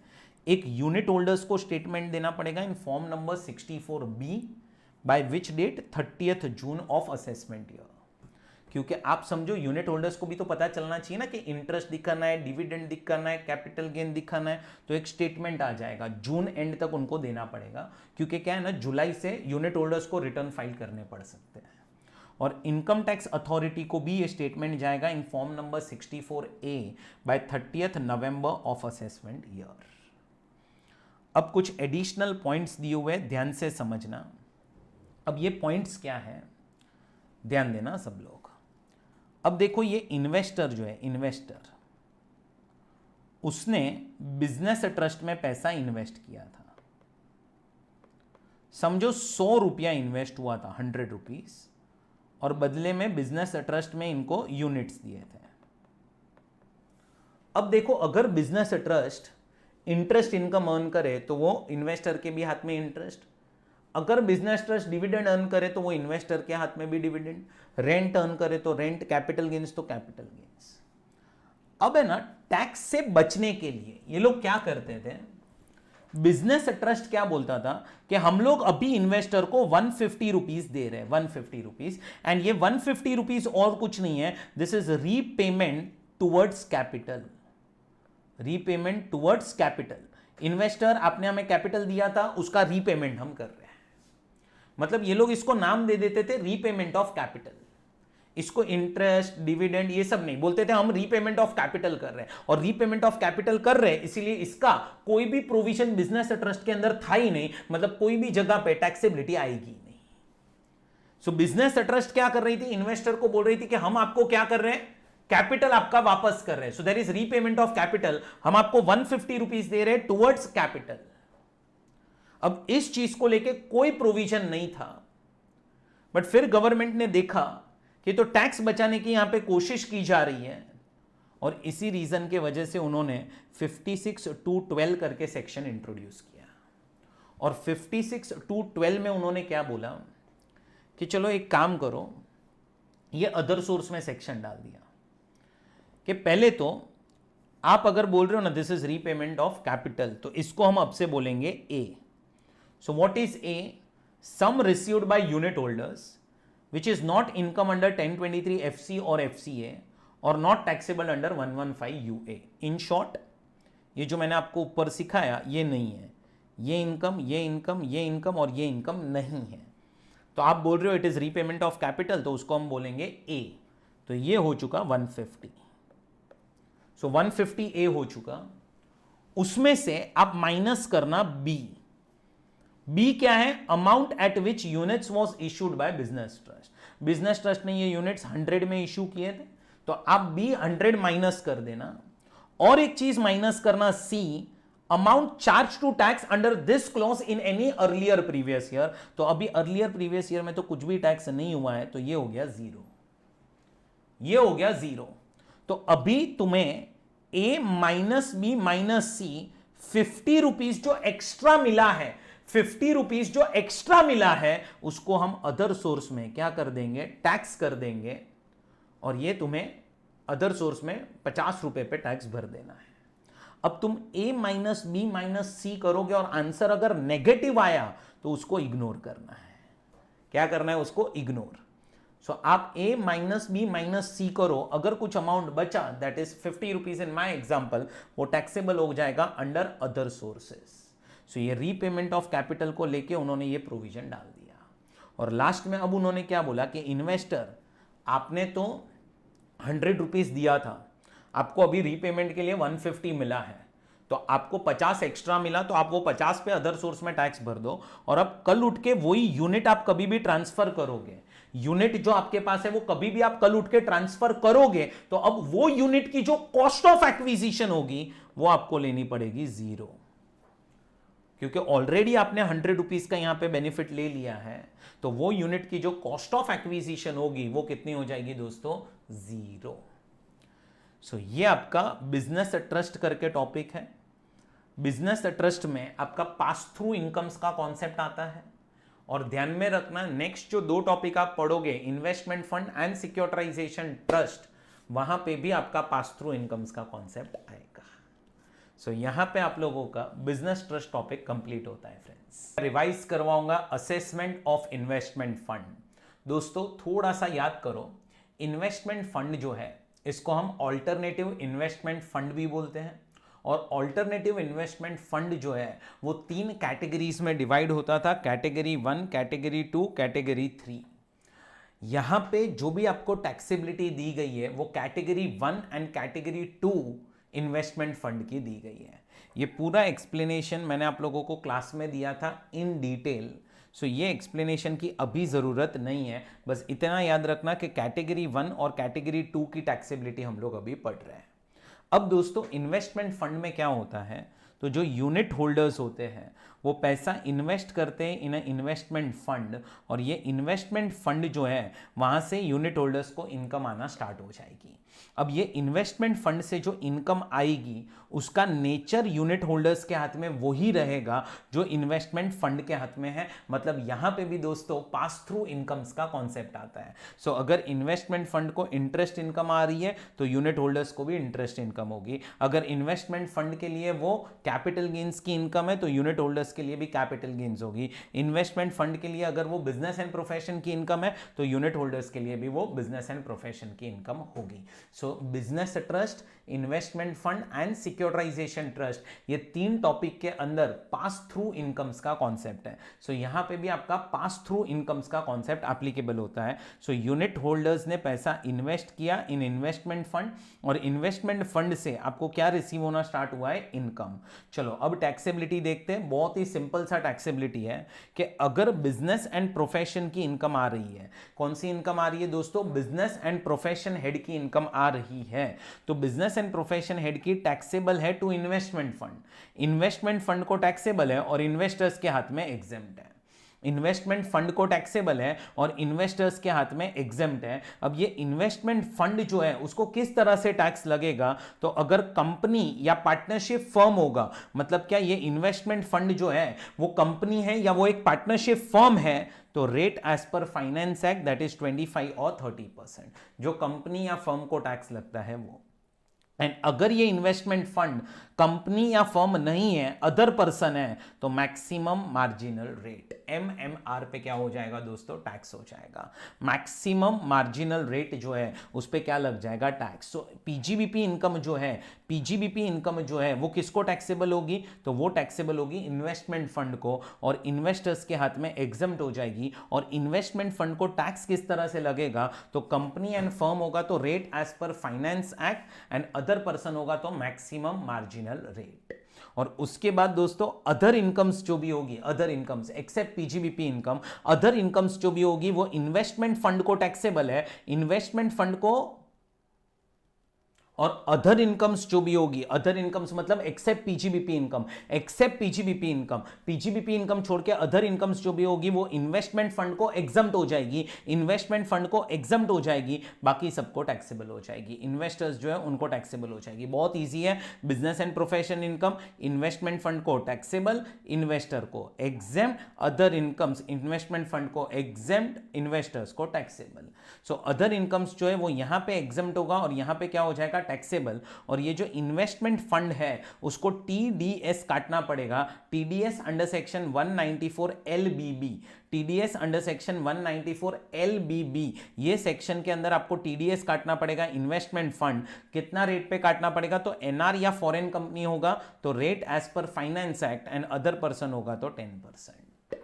एक यूनिट होल्डर्स को स्टेटमेंट देना पड़ेगा in form number 64B by which date 30th June of assessment year. क्योंकि आप समझो यूनिट होल्डर्स को भी तो पता चलना चाहिए ना कि इंटरेस्ट दिखाना है, डिविडेंड दिखाना है, कैपिटल गेन दिखाना है, तो एक स्टेटमेंट आ जाएगा, जून एंड तक उनको देना पड़ेगा। क्योंकि क्या है ना, जुलाई से यूनिट होल्डर्स को रिटर्न फाइल करने पड़ सकते हैं। और इनकम टैक्स अथॉरिटी को भी ये स्टेटमेंट जाएगा in form number 64A by 30th November of assessment year. अब कुछ एडिशनल पॉइंट्स दिए हुए, ध्यान से समझना। अब ये पॉइंट्स क्या है, ध्यान देना सब लोग। अब देखो, ये इन्वेस्टर जो है, इन्वेस्टर, उसने बिजनेस ट्रस्ट में पैसा इन्वेस्ट किया था। समझो 100 रुपया इन्वेस्ट हुआ था, 100 रुपीज, और बदले में बिजनेस ट्रस्ट में इनको यूनिट्स दिए थे। अब देखो, अगर business trust interest income earn करे तो वो इन्वेस्टर के भी हाथ में इंटरेस्ट, अगर बिजनेस ट्रस्ट डिविडेंड अर्न करे तो वो इन्वेस्टर के हाथ में भी डिविडेंड, रेंट अर्न करे तो रेंट, कैपिटल गेन्स तो कैपिटल गेन्स। अब है ना, टैक्स से बचने के लिए ये लोग क्या करते थे, बिजनेस ट्रस्ट क्या बोलता था कि हम लोग अभी इन्वेस्टर को 150 रुपीज दे रहे हैं, 150 रुपीज, एंड ये 150 रुपीज और कुछ नहीं है, this is repayment towards capital, repayment towards capital. Investor, आपने हमें कैपिटल दिया था, उसका रीपेमेंट हम कर रहे हैं। मतलब ये लोग इसको नाम दे देते थे रीपेमेंट ऑफ कैपिटल, इसको इंटरेस्ट, डिविडेंड ये सब नहीं बोलते थे, हम रीपेमेंट ऑफ कैपिटल कर रहे हैं। और रीपेमेंट ऑफ कैपिटल कर रहे हैं, इसीलिए इसका कोई भी प्रोविजन बिजनेस ट्रस्ट के अंदर था ही नहीं, मतलब कोई भी जगह पे टैक्सेबिलिटी आएगी नहीं। सो बिजनेस ट्रस्ट क्या कर रही थी, इन्वेस्टर को बोल रही थी कि हम आपको क्या कर रहे हैं, कैपिटल आपका वापस कर रहे हैं। So there is repayment of capital, हम आपको 150 रुपीज दे रहे हैं टुवर्ड्स कैपिटल। अब इस चीज को लेके कोई प्रोविजन नहीं था, बट फिर गवर्नमेंट ने देखा कि तो टैक्स बचाने की यहां पे कोशिश की जा रही है, और इसी रीजन के वजह से उन्होंने 56(2)(12) करके सेक्शन इंट्रोड्यूस किया। और 56(2)(12) में उन्होंने क्या बोला कि चलो एक काम करो, ये अदर सोर्स में सेक्शन डाल दिया कि पहले तो आप अगर बोल रहे हो ना this is repayment of capital, तो इसको हम अब से बोलेंगे A. So what is A, sum received by unit holders which is not income under 1023 FC or FCA or not taxable under 115 UA। in short, ये जो मैंने आपको ऊपर सिखाया ये नहीं है, ये इनकम, ये इनकम, ये इनकम और ये इनकम नहीं है। तो आप बोल रहे हो it is repayment of capital, तो उसको हम बोलेंगे ए। तो ये हो चुका 150। सो 150 ए हो चुका, उसमें से आप माइनस करना बी। बी क्या है, amount at which units was issued by business trust. Business trust ने ये यूनिट्स 100 में इशू किए थे, तो आप बी 100 माइनस कर देना। और एक चीज माइनस करना C, amount charge to tax under this clause in any earlier previous year. तो अभी अर्लियर प्रीवियस ईयर में तो कुछ भी टैक्स नहीं हुआ है, तो ये हो गया 0, ये हो गया 0। तो अभी तुम्हें ए माइनस बी माइनस सी 50 रुपीज जो एक्स्ट्रा मिला है, 50 रुपीज जो एक्स्ट्रा मिला है, उसको हम अदर सोर्स में क्या कर देंगे, टैक्स कर देंगे, और ये तुम्हें अदर सोर्स में 50 रुपए पे टैक्स भर देना है। अब तुम ए माइनस बी माइनस सी करोगे और आंसर अगर नेगेटिव आया तो उसको इग्नोर करना है। क्या करना है, उसको इग्नोर। सो आप ए माइनस बी माइनस सी करो, अगर कुछ अमाउंट बचा that is 50 rupees in my example, वो टैक्सेबल हो जाएगा अंडर अदर सोर्सेस। सो ये रीपेमेंट ऑफ कैपिटल को लेके उन्होंने ये प्रोविजन डाल दिया। और लास्ट में अब उन्होंने क्या बोला कि इन्वेस्टर, आपने तो 100 रुपीज दिया था, आपको अभी रीपेमेंट के लिए 150 मिला है, तो आपको 50 एक्स्ट्रा मिला, तो आप वो 50 पे अदर सोर्स में टैक्स भर दो। और अब कल उठ के वही यूनिट आप कभी भी ट्रांसफर करोगे, यूनिट जो आपके पास है वो कभी भी आप कल उठ के ट्रांसफर करोगे, तो अब वो यूनिट की जो कॉस्ट ऑफ एक्विजिशन होगी वो आपको लेनी पड़ेगी 0, क्योंकि ऑलरेडी आपने 100 रुपीज का यहां पे बेनिफिट ले लिया है। तो वो यूनिट की जो कॉस्ट ऑफ एक्विजिशन होगी वो कितनी हो जाएगी दोस्तों, 0। सो ये आपका बिजनेस ट्रस्ट करके टॉपिक है। बिजनेस ट्रस्ट में आपका पास थ्रू इनकम्स का कॉन्सेप्ट आता है। और ध्यान में रखना, नेक्स्ट जो 2 टॉपिक आप पढ़ोगे, investment fund and securitisation trust, वहां पे भी आपका पास थ्रू इनकम्स का कॉन्सेप्ट आएगा। सो यहां पे आप लोगों का बिजनेस ट्रस्ट टॉपिक कंप्लीट होता है फ्रेंड्स। रिवाइज करवाऊंगा असेसमेंट ऑफ इन्वेस्टमेंट फंड। दोस्तों थोड़ा सा याद करो, इन्वेस्टमेंट फंड जो है इसको हम ऑल्टरनेटिव इन्वेस्टमेंट फंड भी बोलते हैं। और ऑल्टरनेटिव इन्वेस्टमेंट फंड जो है वो 3 कैटेगरीज में डिवाइड होता था, कैटेगरी 1, कैटेगरी 2, कैटेगरी 3। यहां पे जो भी आपको टैक्सेबिलिटी दी गई है वो category 1 and category 2 investment fund की दी गई है। ये पूरा एक्सप्लेनेशन मैंने आप लोगों को क्लास में दिया था इन डिटेल, सो ये एक्सप्लेनेशन की अभी ज़रूरत नहीं है। बस इतना याद रखना कि कैटेगरी 1 और कैटेगरी 2 की टैक्सेबिलिटी हम लोग अभी पढ़ रहे हैं। अब दोस्तों इन्वेस्टमेंट फंड में क्या होता है, तो जो यूनिट होल्डर्स होते हैं वो पैसा इन्वेस्ट करते हैं इन इन्वेस्टमेंट फंड, और ये इन्वेस्टमेंट फंड जो है वहाँ से यूनिट होल्डर्स को इनकम आना स्टार्ट हो जाएगी। अब ये इन्वेस्टमेंट फंड से जो इनकम आएगी उसका नेचर यूनिट होल्डर्स के हाथ में वही रहेगा जो इन्वेस्टमेंट फंड के हाथ में है। मतलब यहां पे भी दोस्तों पास थ्रू इनकम्स का कॉन्सेप्ट आता है। सो अगर इन्वेस्टमेंट फंड को इंटरेस्ट इनकम आ रही है तो यूनिट होल्डर्स को भी इंटरेस्ट इनकम होगी। अगर इन्वेस्टमेंट फंड के लिए वो कैपिटल गेन्स की इनकम है तो यूनिट होल्डर्स के लिए भी कैपिटल गेन्स होगी। इन्वेस्टमेंट फंड के लिए अगर वो बिजनेस एंड प्रोफेशन की इनकम है तो यूनिट होल्डर्स के लिए भी वो बिजनेस एंड प्रोफेशन की इनकम होगी। सो business trust, investment fund and securitisation trust, ये तीन टॉपिक के अंदर पास थ्रू इनकम्स का कॉन्सेप्ट है। सो यहां पे भी आपका पास थ्रू इनकम्स का कॉन्सेप्ट एप्लीकेबल होता है। सो यूनिट होल्डर्स ने पैसा इन्वेस्ट किया इन इन्वेस्टमेंट फंड, और इन्वेस्टमेंट फंड से आपको क्या रिसीव होना स्टार्ट हुआ है, इनकम। चलो अब टैक्सेबिलिटी देखते हैं। बहुत ही सिंपल सा टैक्सेबिलिटी है कि अगर बिजनेस एंड प्रोफेशन की इनकम आ रही है, कौन सी इनकम आ रही है दोस्तों, बिजनेस एंड प्रोफेशन हेड की इनकम आ रही है, तो बिजनेस एंड प्रोफेशन हेड की टैक्सेबल है to investment fund. Investment fund को टैक्सेबल है और इन्वेस्टर्स के हाथ में एग्जेम्प्ट है। इन्वेस्टमेंट फंड को टैक्सेबल है और इन्वेस्टर्स के हाथ में एग्जेम्प्ट है। अब ये इन्वेस्टमेंट फंड जो है उसको किस तरह से टैक्स लगेगा, तो अगर कंपनी या पार्टनरशिप फर्म होगा, मतलब क्या ये इन्वेस्टमेंट फंड जो है वो कंपनी है या वो एक पार्टनरशिप फर्म है, तो rate as per finance act that is 25 और 30%, जो कंपनी या फर्म को टैक्स लगता है वो। एंड अगर ये इन्वेस्टमेंट फंड कंपनी या फर्म नहीं है, अदर पर्सन है, तो मैक्सिमम मार्जिनल रेट MMR पे क्या हो जाएगा दोस्तों, टैक्स हो जाएगा। मैक्सिमम मार्जिनल रेट जो है उस पे क्या लग जाएगा, टैक्स। सो पीजीबीपी इनकम जो है, पीजीबीपी इनकम जो है वो किसको टैक्सेबल होगी, तो वो टैक्सेबल होगी इन्वेस्टमेंट फंड को, और इन्वेस्टर्स के हाथ में एग्जम्प्ट हो जाएगी। और इन्वेस्टमेंट फंड को टैक्स किस तरह से लगेगा, तो कंपनी एंड फर्म होगा तो rate as per finance act, and other person होगा तो मैक्सिमम मार्जिनल रेट। और उसके बाद दोस्तों अदर इनकम्स जो भी होगी, other incomes except PGBP income, other incomes जो भी होगी वो इन्वेस्टमेंट फंड को टैक्सेबल है। इन्वेस्टमेंट फंड को और अदर इनकम्स जो भी होगी, अदर इनकम्स मतलब except PGBP income, except PGBP income, PGBP income छोड़ के अदर इनकम्स जो भी होगी वो इन्वेस्टमेंट फंड को एग्जम्प्ट हो जाएगी, इन्वेस्टमेंट फंड को एग्जम्प्ट हो जाएगी, बाकी सबको टैक्सेबल हो जाएगी। इन्वेस्टर्स जो है उनको टैक्सेबल हो जाएगी। बहुत ईजी है। Business and profession income, investment fund को टैक्सेबल, इन्वेस्टर को exempt, other incomes investment fund को एग्जम्प्ट, इन्वेस्टर्स को टैक्सेबल। सो अदर इनकम्स जो है वो यहां पे एग्जम्प्ट होगा और यहां पे क्या हो जाएगा, टैक्सेबल। और ये जो इन्वेस्टमेंट फंड है उसको टीडीएस काटना पड़ेगा, TDS under section 194 LBB, TDS under section 194 LBB, ये सेक्शन के अंदर आपको टीडीएस काटना पड़ेगा। इन्वेस्टमेंट फंड कितना रेट पे काटना पड़ेगा, तो एनआर या फॉरेन कंपनी होगा तो rate as per finance act, and other person होगा तो 10%,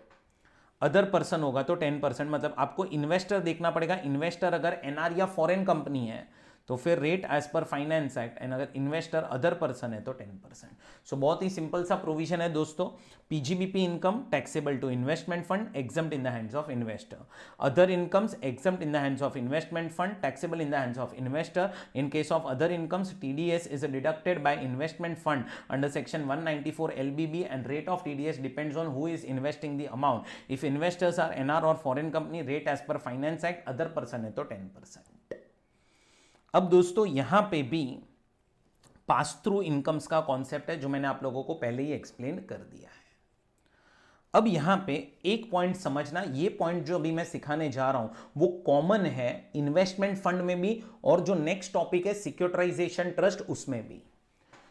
अदर पर्सन होगा तो 10%। मतलब आपको इन्वेस्टर देखना पड़ेगा, इन्वेस्टर अगर एनआर या फॉरेन कंपनी है तो फिर rate as per finance act, and अगर इन्वेस्टर अदर पर्सन है तो 10%। सो बहुत ही सिंपल सा प्रोविजन है दोस्तों। PGBP income taxable to investment fund, exempt in the hands of investor. Other incomes exempt in the hands of investment fund, taxable in the hands of investor. In case of other incomes TDS is deducted by investment fund under section 194 LBB, and rate of TDS depends on who is investing the amount. If investors are NR और foreign company, rate as per finance act, other person है तो 10%। अब दोस्तों यहां पे भी पास through incomes का concept है जो मैंने आप लोगों को पहले ही एक्सप्लेन कर दिया है। अब यहां पे एक पॉइंट समझना, ये पॉइंट जो अभी मैं सिखाने जा रहा हूं वो कॉमन है इन्वेस्टमेंट फंड में भी, और जो नेक्स्ट टॉपिक है सिक्योरिटाइजेशन ट्रस्ट उसमें भी।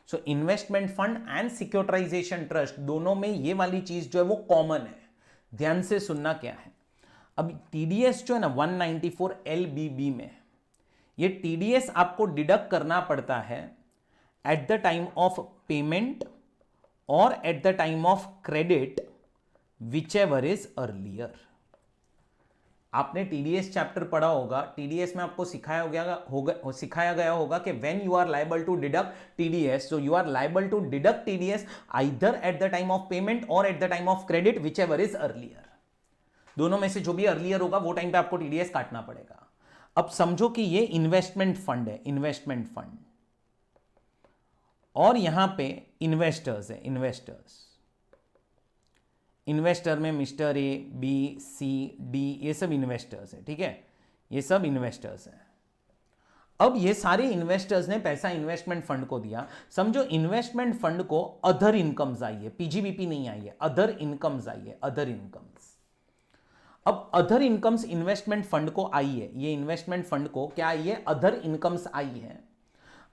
So investment fund and securitisation trust दोनों में ये वाली चीज जो है वो कॉमन है। ध्यान से सुनना क्या है। अब टीडीएस जो है ना 194 एलबीबी में, ये टीडीएस आपको डिडक्ट करना पड़ता है at the time of payment और at the time of credit, whichever is earlier. आपने टीडीएस चैप्टर पढ़ा होगा, टीडीएस में आपको सिखाया गया होगा कि when you are liable to deduct TDS, so you are liable to deduct TDS either at the time of payment और at the time of credit, whichever is earlier. दोनों में से जो भी अर्लियर होगा वो टाइम पे आपको टीडीएस काटना पड़ेगा। अब समझो कि ये इन्वेस्टमेंट फंड है, इन्वेस्टमेंट फंड, और यहां पे इन्वेस्टर्स है, इन्वेस्टर में mister A, B, C, D, ये सब इन्वेस्टर्स है, ठीक है, ये सब इन्वेस्टर्स हैं। अब ये सारे इन्वेस्टर्स ने पैसा इन्वेस्टमेंट फंड को दिया। समझो इन्वेस्टमेंट फंड को अदर इनकम्स आई है, पीजीबीपी नहीं आई है, अदर इनकम्स आई है, अदर इनकम्स। अब अदर इनकम्स इन्वेस्टमेंट फंड को आई है, ये इन्वेस्टमेंट फंड को क्या आई है, अदर इनकम्स आई है।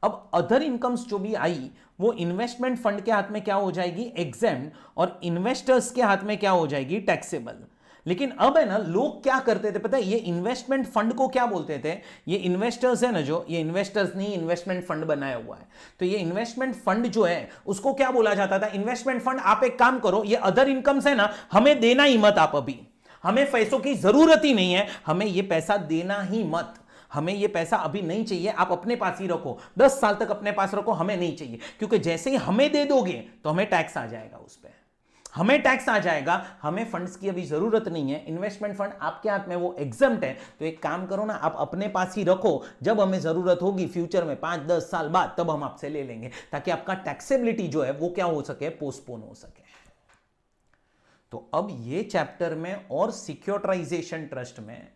अब अदर इनकम्स जो भी आई वो इन्वेस्टमेंट फंड के हाथ में क्या हो जाएगी, एग्जेम्प्ट, और इन्वेस्टर्स के हाथ में क्या हो जाएगी, टैक्सेबल। लेकिन अब है ना, लोग क्या करते थे पता है, ये इन्वेस्टमेंट फंड को क्या बोलते थे, ये इन्वेस्टर्स है ना, जो ये इन्वेस्टर्स नहीं, इन्वेस्टमेंट फंड बनाया हुआ है, तो ये इन्वेस्टमेंट फंड जो है उसको क्या बोला जाता था, इन्वेस्टमेंट फंड आप एक काम करो, ये अदर इनकम्स है ना, हमें देना ही मत, आप अभी हमें पैसों की जरूरत ही नहीं है, हमें ये पैसा देना ही मत, हमें ये पैसा अभी नहीं चाहिए, आप अपने पास ही रखो, 10 साल तक अपने पास रखो, हमें नहीं चाहिए, क्योंकि जैसे ही हमें दे दोगे तो हमें टैक्स आ जाएगा, उस पर हमें टैक्स आ जाएगा, हमें फंड्स की अभी जरूरत नहीं है, इन्वेस्टमेंट फंड आपके हाथ में वो एग्जम्प्ट है, तो एक काम करो ना, आप अपने पास ही रखो, जब हमें जरूरत होगी फ्यूचर में 5-10 साल बाद, तब हम आपसे ले लेंगे, ताकि आपका टैक्सेबिलिटी जो है वो क्या हो सके, पोस्टपोन हो सके। तो अब ये चैप्टर में और सिक्योरिटाइजेशन ट्रस्ट में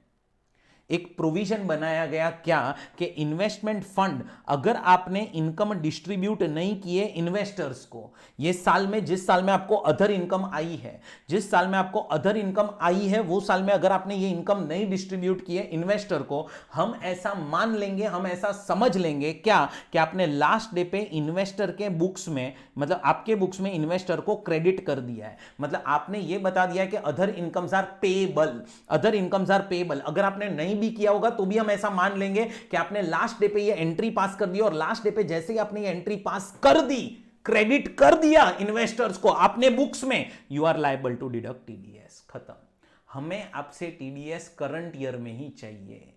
एक प्रोविजन बनाया गया क्या, कि इन्वेस्टमेंट फंड अगर आपने इनकम डिस्ट्रीब्यूट नहीं किए इन्वेस्टर्स को, ये साल में, जिस साल में आपको अदर इनकम आई है, जिस साल में आपको अदर इनकम आई है वो साल में अगर आपने ये इनकम नहीं डिस्ट्रीब्यूट किए इन्वेस्टर को, हम ऐसा मान लेंगे, हम ऐसा समझ लेंगे क्या, कि आपने लास्ट डे पे इन्वेस्टर के बुक्स में, मतलब आपके बुक्स में इन्वेस्टर को क्रेडिट कर दिया है, मतलब आपने ये बता दिया है कि other incomes are payable, other incomes are payable. अगर आपने नहीं भी किया होगा तो भी हम ऐसा मान लेंगे कि आपने लास्ट डे पे ये एंट्री पास कर दी, और लास्ट डे पे जैसे ही आपने ये एंट्री पास कर दी, क्रेडिट कर दिया इन्वेस्टर्स को आपने बुक्स में, you are liable to deduct TDS. खत्म। हमें आपसे टीडीएस करंट ईयर में ही चाहिए,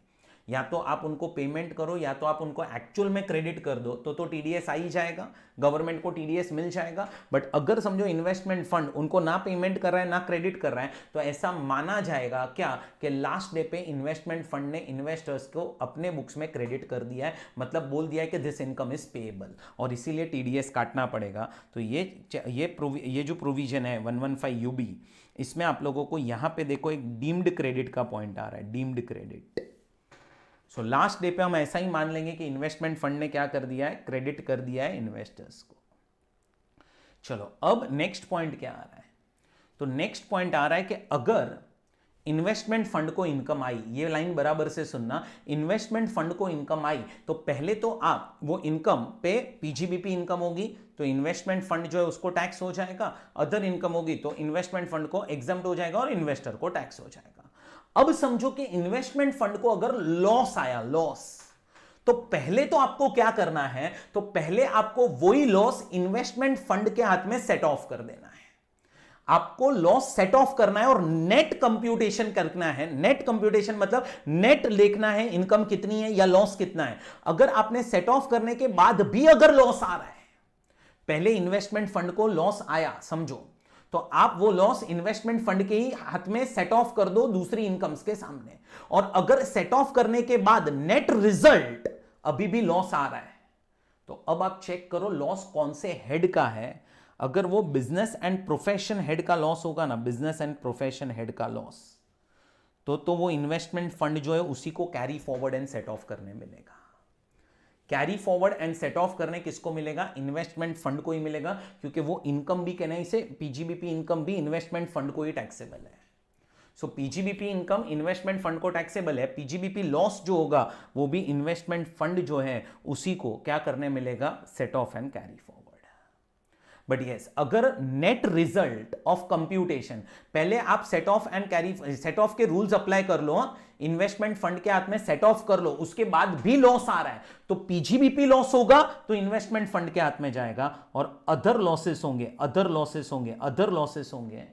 या तो आप उनको पेमेंट करो या तो आप उनको एक्चुअल में क्रेडिट कर दो, तो टीडीएस आ ही जाएगा, गवर्नमेंट को टीडीएस मिल जाएगा। बट अगर समझो इन्वेस्टमेंट फंड उनको ना पेमेंट कर रहा है ना क्रेडिट कर रहा है, तो ऐसा माना जाएगा क्या, कि लास्ट डे पे इन्वेस्टमेंट फंड ने इन्वेस्टर्स को अपने बुक्स में क्रेडिट कर दिया है, मतलब बोल दिया है कि दिस इनकम इज पेएबल, और इसीलिए टीडीएस काटना पड़ेगा। तो ये जो प्रोविजन है 115 यूबी, इसमें आप लोगों को यहां पे देखो एक डीम्ड क्रेडिट का पॉइंट आ रहा है, deemed credit. So last day पे हम ऐसा ही मान लेंगे कि इन्वेस्टमेंट फंड ने क्या कर दिया है, क्रेडिट कर दिया है इन्वेस्टर्स को। चलो अब नेक्स्ट पॉइंट क्या आ रहा है, तो नेक्स्ट पॉइंट आ रहा है कि अगर इन्वेस्टमेंट फंड को इनकम आई, ये लाइन बराबर से सुनना, इन्वेस्टमेंट फंड को इनकम आई तो पहले तो आप वो इनकम पे पीजीबीपी इनकम होगी तो इन्वेस्टमेंट फंड जो है उसको टैक्स हो जाएगा, अदर इनकम होगी तो इन्वेस्टमेंट फंड को एग्जम्प्ट हो जाएगा और इन्वेस्टर को टैक्स हो जाएगा। अब समझो कि इन्वेस्टमेंट फंड को अगर लॉस आया, लॉस, तो पहले तो आपको क्या करना है, तो पहले आपको वही लॉस इन्वेस्टमेंट फंड के हाथ में सेट ऑफ कर देना है। आपको लॉस सेट ऑफ करना है और नेट कंप्यूटेशन करना है। नेट कंप्यूटेशन मतलब नेट देखना है, इनकम कितनी है या लॉस कितना है। अगर आपने सेट ऑफ करने के बाद भी अगर लॉस आ रहा है, पहले इन्वेस्टमेंट फंड को लॉस आया समझो, तो आप वो लॉस इन्वेस्टमेंट फंड के ही हाथ में सेट ऑफ कर दो दूसरी इनकम्स के सामने, और अगर सेट ऑफ करने के बाद नेट रिजल्ट अभी भी लॉस आ रहा है, तो अब आप चेक करो लॉस कौन से हेड का है। अगर वो बिजनेस एंड प्रोफेशन हेड का लॉस होगा ना, बिजनेस एंड प्रोफेशन हेड का लॉस, तो वो इन्वेस्टमेंट फंड जो है उसी को carry forward and set of करने मिलेगा। Carry forward and set of करने किसको मिलेगा, इन्वेस्टमेंट फंड को ही मिलेगा, क्योंकि वो इनकम भी कहना इसे पीजीबीपी इनकम भी इन्वेस्टमेंट फंड को ही टैक्सेबल है। सो पीजीबीपी इनकम इन्वेस्टमेंट फंड को टैक्सेबल है, पीजीबीपी लॉस जो होगा वो भी इन्वेस्टमेंट फंड जो है उसी को क्या करने मिलेगा, set of and carry forward. But yes, अगर नेट रिजल्ट ऑफ कंप्यूटेशन, पहले आप set of and carry, set of के रूल्स अप्लाई कर लो, इन्वेस्टमेंट फंड के हाथ में सेट ऑफ कर लो, उसके बाद भी लॉस आ रहा है तो पीजीबीपी लॉस होगा तो इन्वेस्टमेंट फंड के हाथ में जाएगा, और अदर लॉसेस होंगे, अदर लॉसेस होंगे, अदर लॉसेस होंगे,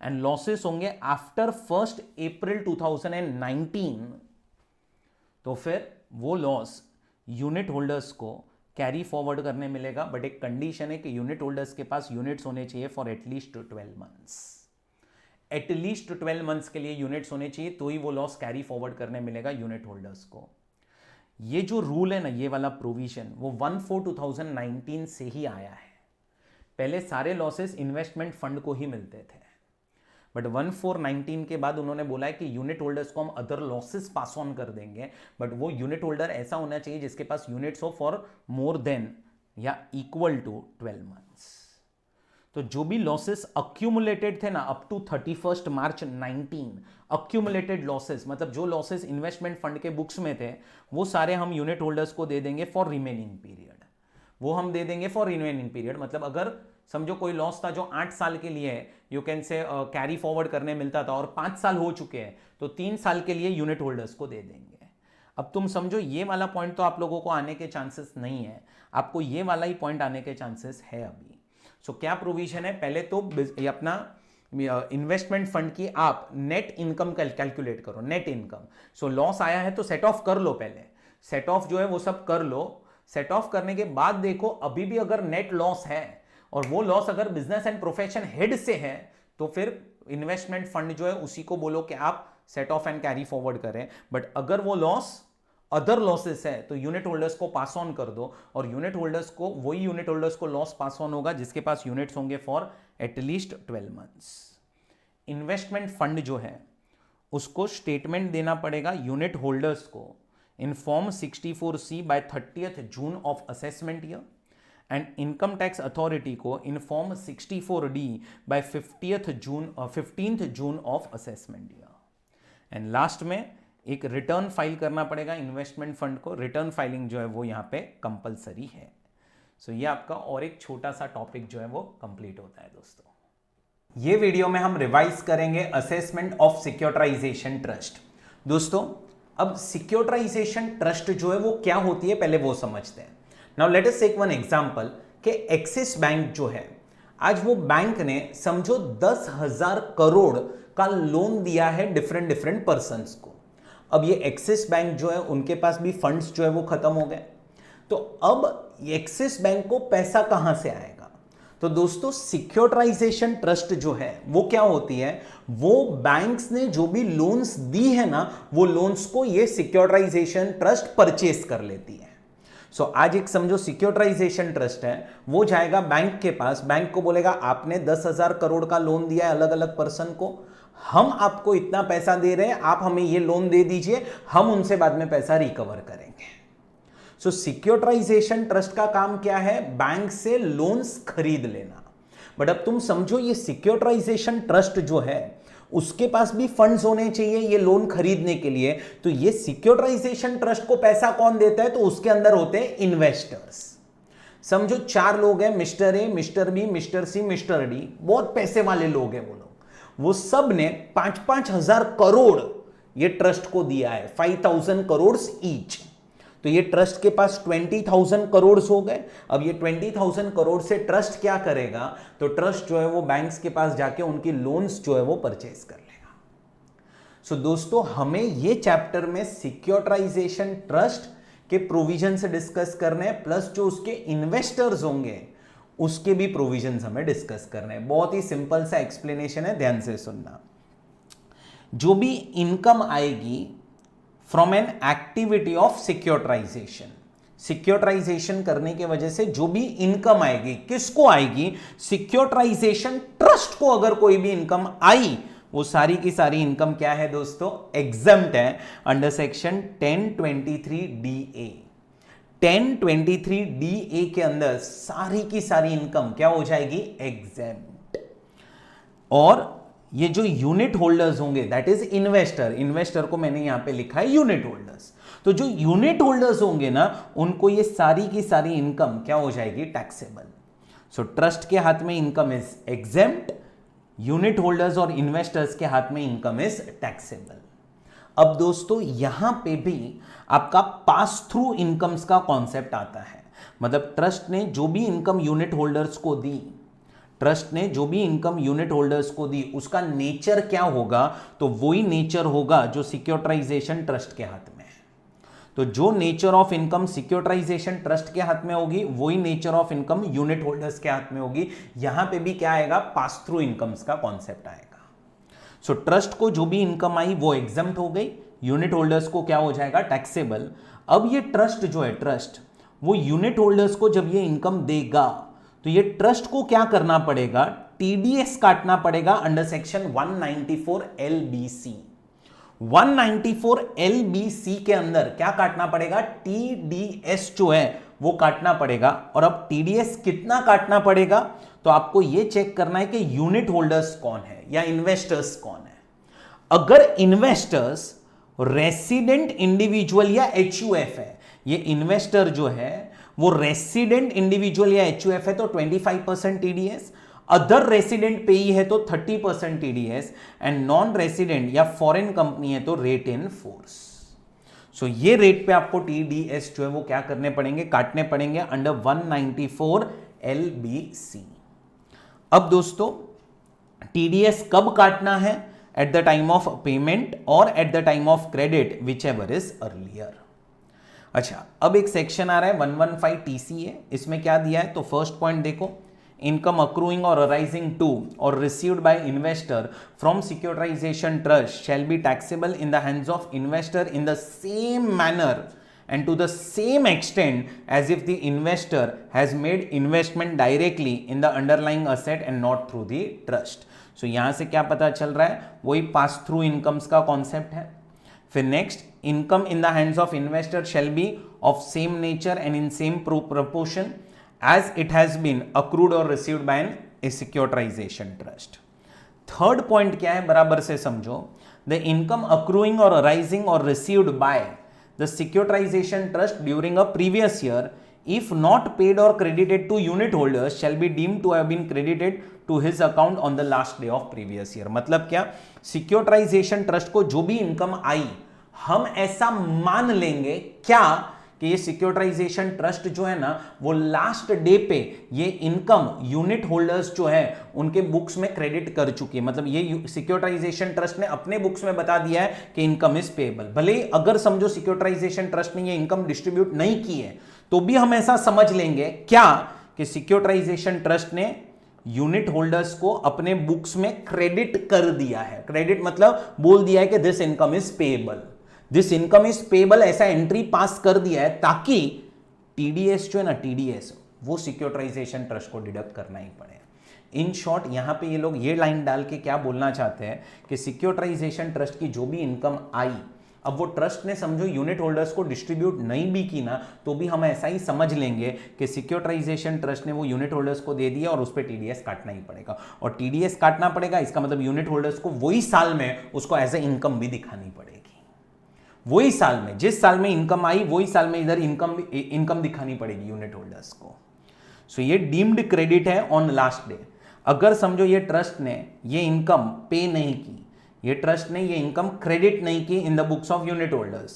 एंड लॉसेस होंगे आफ्टर 1 अप्रैल 2019, तो फिर वो लॉस यूनिट होल्डर्स को कैरी फॉरवर्ड करने मिलेगा। बट एक कंडीशन है कि यूनिट होल्डर्स के पास यूनिट्स होने चाहिए for at least 12 months. At least 12 months के लिए यूनिट्स होने चाहिए, तो ही वो लॉस कैरी फॉरवर्ड करने मिलेगा यूनिट होल्डर्स को। ये जो रूल है ना, ये वाला प्रोविजन, वो 1/4/2019 से ही आया है। पहले सारे लॉसेस इन्वेस्टमेंट फंड को ही मिलते थे, बट 1/4/19 के बाद उन्होंने बोला है कि यूनिट होल्डर्स को हम अदर लॉसेस पास ऑन कर देंगे, बट वो यूनिट होल्डर ऐसा होना चाहिए जिसके पास यूनिट्स हो फॉर मोर देन या इक्वल टू 12 मंथ्स। तो जो भी लॉसेस अक्यूमुलेटेड थे ना up to 31 March 19, accumulated losses मतलब जो लॉसेस इन्वेस्टमेंट फंड के बुक्स में थे, वो सारे हम यूनिट होल्डर्स को दे देंगे फॉर रिमेनिंग पीरियड। वो हम दे देंगे फॉर रिमेनिंग पीरियड, मतलब अगर समझो कोई लॉस था जो 8 साल के लिए है, you can say carry forward करने मिलता था, और 5 साल हो चुके हैं, तो 3 साल के लिए यूनिट होल्डर्स को दे देंगे। अब तुम समझो ये वाला पॉइंट तो आप लोगों को आने के चांसेस नहीं है, आपको ये वाला ही पॉइंट आने के चांसेस है अभी। सो क्या प्रोविजन है, पहले तो अपना इन्वेस्टमेंट फंड की आप नेट इनकम कैलकुलेट करो, नेट इनकम। सो लॉस आया है तो सेट ऑफ कर लो, पहले सेट ऑफ जो है वो सब कर लो। सेट ऑफ करने के बाद देखो अभी भी अगर नेट लॉस है, और वो लॉस अगर बिजनेस एंड प्रोफेशन हेड से है, तो फिर इन्वेस्टमेंट फंड जो है उसी को बोलो कि आप set of and carry forward करें। बट अगर वो लॉस अदर लॉसेस है तो यूनिट होल्डर्स को पास ऑन कर दो, और यूनिट होल्डर्स को, वही यूनिट होल्डर्स को लॉस पास ऑन होगा जिसके पास यूनिट्स होंगे for at least 12 months. Investment fund जो है उसको स्टेटमेंट देना पड़ेगा यूनिट होल्डर्स को इन फॉर्म 64C बाय 30th June of assessment year, and income tax authority को इन फॉर्म 64D बाय 15th June of assessment year. And last में एक रिटर्न फाइल करना पड़ेगा इन्वेस्टमेंट फंड को। रिटर्न फाइलिंग जो है वो यहाँ पे कंपलसरी है। सो ये आपका और एक छोटा सा टॉपिक जो है वो कंप्लीट होता है दोस्तों। ये वीडियो में हम रिवाइज करेंगे असेसमेंट ऑफ सिक्योरिटाइजेशन ट्रस्ट। दोस्तों अब सिक्योरिटाइजेशन ट्रस्ट जो है वो क्या होती है पहले वो समझते हैं। Now let us take one example कि एक्सिस बैंक जो है, आज वो बैंक ने समझो 10,000 करोड़ का लोन दिया है डिफरेंट पर्संस को। अब ये एक्सिस बैंक जो है उनके पास भी फंड्स जो है वो खत्म हो गए, तो अब एक्सिस बैंक को पैसा कहां से आएगा? तो दोस्तों सिक्योरिटाइजेशन ट्रस्ट जो है वो क्या होती है, वो बैंक्स ने जो भी लोन्स दी है ना, वो लोन्स को ये सिक्योरिटाइजेशन ट्रस्ट परचेस कर लेती है। सो आज एक समझो सिक्योरिटाइजेशन ट्रस्ट है, वो जाएगा बैंक के पास, बैंक को बोलेगा आपने 10,000 करोड़ का लोन दिया है अलग अलग पर्सन को, हम आपको इतना पैसा दे रहे हैं, आप हमें ये लोन दे दीजिए, हम उनसे बाद में पैसा रिकवर करेंगे। सो सिक्योरिटाइजेशन ट्रस्ट का काम क्या है? बैंक से लोन्स खरीद लेना। बट अब तुम समझो ये सिक्योरिटाइजेशन ट्रस्ट जो है उसके पास भी फंड्स होने चाहिए ये लोन खरीदने के लिए। तो ये सिक्योरिटाइजेशन ट्रस्ट को पैसा कौन देता है? तो उसके अंदर होते हैं इन्वेस्टर्स। समझो 4 लोग हैं, mister A, mister B, mister C, mister D, बहुत पैसे वाले लोग हैं वो लोग। वो सब ने 5-5 हजार करोड़ ये ट्रस्ट को दिया है, 5,000 करोड़ ईच। तो ये ट्रस्ट के पास 20,000 करोड़ हो गए। अब ये 20,000 करोड़ से ट्रस्ट क्या करेगा? तो ट्रस्ट जो है वो बैंक्स के पास जाके उनकी लोन्स जो है वो परचेज कर लेगा। सो दोस्तों हमें ये चैप्टर में सिक्योरिटाइजेशन ट्रस्ट के प्रोविजन से डिस्कस करने हैं, प्लस जो उसके इन्वेस्टर्स होंगे उसके भी प्रोविजंस हमें डिस्कस करने हैं। बहुत ही सिंपल सा एक्सप्लेनेशन है, ध्यान से सुनना। जो भी इनकम आएगी from an activity of securitisation, securitisation करने की वजह से जो भी इनकम आएगी, किसको आएगी? सिक्योरिटाइजेशन ट्रस्ट को अगर कोई भी इनकम आई, वो सारी की सारी इनकम क्या है दोस्तों? एग्जम्प्ट है अंडर सेक्शन 1023DA। 1023DA के अंदर सारी की सारी इनकम क्या हो जाएगी? एग्जम्प्ट। और ये जो यूनिट होल्डर्स होंगे दैट इज इन्वेस्टर, इन्वेस्टर को मैंने यहां पे लिखा है यूनिट होल्डर्स। तो जो यूनिट होल्डर्स होंगे ना, उनको ये सारी की सारी इनकम क्या हो जाएगी? टैक्सेबल। सो ट्रस्ट के हाथ में income is exempt, unit holders और इन्वेस्टर्स के हाथ में इनकम इज टैक्सेबल। अब दोस्तों यहां पे भी आपका पास थ्रू इनकम्स का कॉन्सेप्ट आता है। मतलब ट्रस्ट ने जो भी इनकम यूनिट होल्डर्स को दी, ट्रस्ट ने जो भी इनकम यूनिट होल्डर्स को दी उसका नेचर क्या होगा, तो वही नेचर होगा जो सिक्योरिटाइजेशन ट्रस्ट के हाथ में है। तो जो nature of income securitisation trust के हाथ में होगी वही nature of income unit holders के हाथ में होगी। यहां पे भी क्या आएगा, पास थ्रू इनकम्स का कॉन्सेप्ट आएगा। सो ट्रस्ट को जो भी इनकम आई वो एग्जम्प्ट हो गई, यूनिट होल्डर्स को क्या हो जाएगा, टैक्सेबल। अब ये ट्रस्ट जो है, ट्रस्ट वो यूनिट होल्डर्स को जब ये इनकम देगा तो ये ट्रस्ट को क्या करना पड़ेगा, टीडीएस काटना पड़ेगा अंडर सेक्शन 194 LBC। 194 LBC के अंदर क्या काटना पड़ेगा, टीडीएस जो है वो काटना पड़ेगा। और अब टीडीएस कितना काटना पड़ेगा, तो आपको ये चेक करना है कि यूनिट होल्डर्स कौन है या इन्वेस्टर्स कौन है। अगर इन्वेस्टर्स रेसिडेंट इंडिविजुअल या HUF है, ये इन्वेस्टर जो है वो रेसिडेंट इंडिविजुअल या HUF है तो 25% टीडीएस, अदर रेसिडेंट पेई है तो 30% टीडीएस, एंड नॉन रेसिडेंट या फॉरेन कंपनी है तो रेट इन फोर्स। सो ये रेट पे आपको टीडीएस जो है वो क्या करने पड़ेंगे, काटने पड़ेंगे अंडर 194 LBC। अब दोस्तों टीडीएस कब काटना है, at the time of payment और at the time of credit, whichever is earlier. अच्छा, अब एक सेक्शन आ रहा है 115 TCA, इसमें क्या दिया है, तो फर्स्ट पॉइंट देखो, इनकम अक्रूइंग और अराइजिंग टू और received by investor from securitisation trust shall be taxable in the hands of investor in the same manner and to the same extent as if the investor has made investment directly in the underlying asset and not through the trust। so यहां से क्या पता चल रहा है, वही पास through incomes का concept है। फिर next, income in the hands of investor shall be of same nature and in same proportion as it has been accrued or received by a securitization trust। Third point क्या है, बराबर से समझो, the income accruing or arising or received by the securitization trust during a previous year, if not paid or credited to unit holders, shall be deemed to have been credited to his account on the last day of previous year। मतलब क्या, securitisation trust को जो भी income आई हम ऐसा मान लेंगे क्या कि ये सिक्योरिटाइजेशन ट्रस्ट जो है ना वो लास्ट डे पे ये इनकम यूनिट होल्डर्स जो है उनके बुक्स में क्रेडिट कर चुकी है। मतलब ये सिक्योरिटाइजेशन ट्रस्ट ने अपने बुक्स में बता दिया है कि इनकम इज पेएबल। भले ही अगर समझो सिक्योरिटाइजेशन ट्रस्ट ने ये इनकम डिस्ट्रीब्यूट नहीं की है तो भी हम ऐसा समझ लेंगे क्या कि सिक्योरिटाइजेशन ट्रस्ट ने यूनिट होल्डर्स को अपने बुक्स में क्रेडिट कर दिया है। क्रेडिट मतलब बोल दिया है कि this income is payable, this income is payable, ऐसा एंट्री पास कर दिया है ताकि टीडीएस जो है ना, टीडीएस वो सिक्योरिटाइजेशन ट्रस्ट को डिडक्ट करना ही पड़े। इन शॉर्ट यहां पे ये लोग ये लाइन डाल के क्या बोलना चाहते हैं कि सिक्योरिटाइजेशन ट्रस्ट की जो भी इनकम आई, अब वो ट्रस्ट ने समझो यूनिट होल्डर्स को डिस्ट्रीब्यूट नहीं भी की ना तो भी हम ऐसा ही समझ लेंगे कि सिक्योरिटाइजेशन ट्रस्ट ने वो यूनिट होल्डर्स को दे दिया और उस पर टीडीएस काटना ही पड़ेगा। और टीडीएस काटना पड़ेगा इसका मतलब यूनिट होल्डर्स को वही साल में उसको एज ए इनकम भी दिखानी पड़ेगी। वही साल में, जिस साल में इनकम आई वही साल में इधर इनकम दिखानी पड़ेगी यूनिट होल्डर्स को। सो ये डीम्ड क्रेडिट है ऑन लास्ट डे। अगर समझो ये ट्रस्ट ने ये इनकम पे नहीं की, ये ट्रस्ट ने ये इनकम क्रेडिट नहीं की इन the books of unit holders,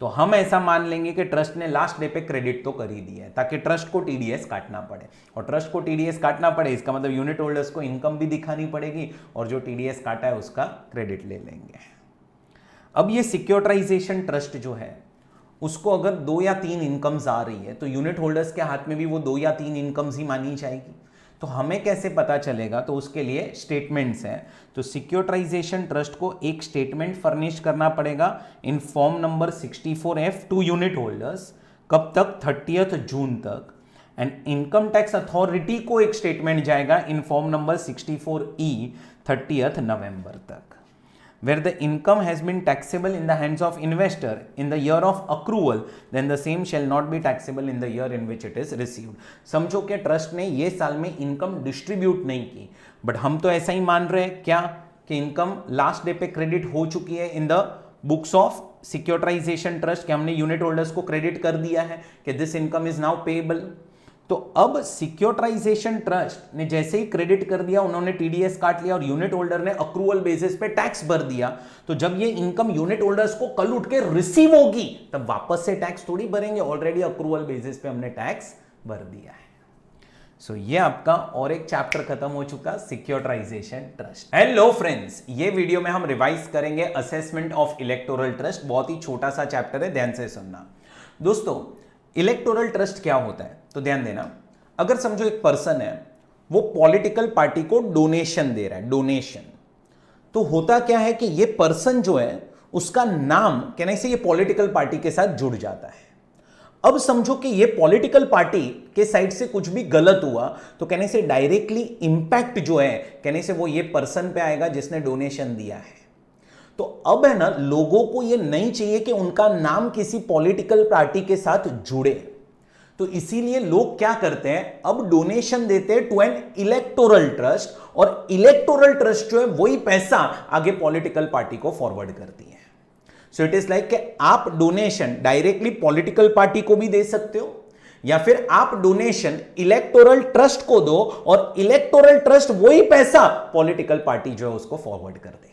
तो हम ऐसा मान लेंगे कि ट्रस्ट ने लास्ट डे पे क्रेडिट तो कर ही दिया है ताकि ट्रस्ट को टीडीएस काटना पड़े। और ट्रस्ट को टीडीएस काटना पड़े इसका मतलब यूनिट होल्डर्स को इनकम भी दिखानी पड़ेगी और जो टीडीएस काटा है उसका क्रेडिट ले लेंगे। अब ये सिक्योरिटाइजेशन ट्रस्ट जो है उसको अगर 2 या 3 इनकम्स आ रही है तो यूनिट होल्डर्स के हाथ में भी वो 2 या 3 इनकम्स ही मानी जाएगी। तो हमें कैसे पता चलेगा, तो उसके लिए स्टेटमेंट्स हैं। तो सिक्योरिटाइजेशन ट्रस्ट को एक स्टेटमेंट फर्निश करना पड़ेगा in form number 64F to unit holders. कब तक, 30 जून तक। एंड इनकम टैक्स अथॉरिटी को एक स्टेटमेंट जाएगा इन फॉर्म नंबर 64E 30 नवंबर तक। Where the income has been taxable in the hands of investor in the year of accrual, then the same shall not be taxable in the year in which it is received। समझो कि trust ने ये साल में income distribute नहीं की, but हम तो ऐसा ही मान रहे हैं क्या कि इनकम लास्ट डे पे क्रेडिट हो चुकी है in the books of securitisation trust, कि हमने यूनिट होल्डर्स को क्रेडिट कर दिया है कि this income is now payable. तो अब सिक्योरिटाइजेशन ट्रस्ट ने जैसे ही क्रेडिट कर दिया, उन्होंने टीडीएस काट लिया और यूनिट होल्डर ने अक्रूवल बेसिस पे टैक्स भर दिया। तो जब ये इनकम यूनिट होल्डर्स को कल उठ के रिसीव होगी तब वापस से टैक्स थोड़ी भरेंगे, ऑलरेडी अक्रूवल बेसिस पे हमने टैक्स भर दिया है। ये आपका और एक चैप्टर खत्म हो चुका, सिक्योरिटाइजेशन ट्रस्ट। हेलो फ्रेंड्स, ये वीडियो में हम रिवाइज करेंगे असेसमेंट ऑफ इलेक्टोरल ट्रस्ट। बहुत ही छोटा सा चैप्टर है, ध्यान से सुनना। दोस्तों, इलेक्टोरल ट्रस्ट क्या होता है तो ध्यान देना। अगर समझो एक पर्सन है, वो पॉलिटिकल पार्टी को डोनेशन दे रहा है, डोनेशन, तो होता क्या है कि ये पर्सन जो है उसका नाम कहने से ये पॉलिटिकल पार्टी के साथ जुड़ जाता है। अब समझो कि ये पॉलिटिकल पार्टी के साइड से कुछ भी गलत हुआ तो कहने से डायरेक्टली इंपैक्ट जो है कहने से वो ये पर्सन पे आएगा जिसने डोनेशन दिया है। तो अब है ना, लोगों को ये नहीं चाहिए कि उनका नाम किसी पॉलिटिकल पार्टी के साथ जुड़े, तो इसीलिए लोग क्या करते हैं, अब डोनेशन देते हैं टू एन इलेक्टोरल ट्रस्ट, और इलेक्टोरल ट्रस्ट जो है वही पैसा आगे पॉलिटिकल पार्टी को फॉरवर्ड करती है। सो इट इज लाइक कि आप डोनेशन डायरेक्टली पॉलिटिकल पार्टी को भी दे सकते हो, या फिर आप डोनेशन इलेक्टोरल ट्रस्ट को दो और इलेक्टोरल ट्रस्ट वही पैसा पॉलिटिकल पार्टी जो है उसको फॉरवर्ड कर देगी।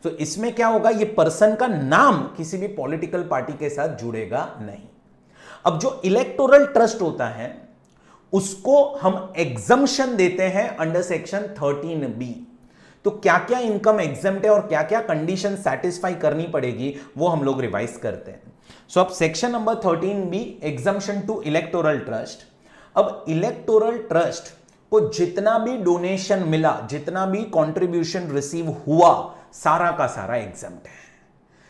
तो इसमें क्या होगा, ये पर्सन का नाम किसी भी पॉलिटिकल पार्टी के साथ जुड़ेगा नहीं। अब जो इलेक्टोरल ट्रस्ट होता है उसको हम एग्जम्पशन देते हैं अंडर सेक्शन 13B। तो क्या क्या इनकम एग्जम्प्ट है और क्या क्या कंडीशन सेटिस्फाई करनी पड़ेगी वो हम लोग रिवाइज करते हैं। सो अब section number 13B, exemption to electoral trust. अब इलेक्टोरल ट्रस्ट को जितना भी डोनेशन मिला, जितना भी कंट्रीब्यूशन रिसीव हुआ, सारा का सारा एग्जम्प्ट है,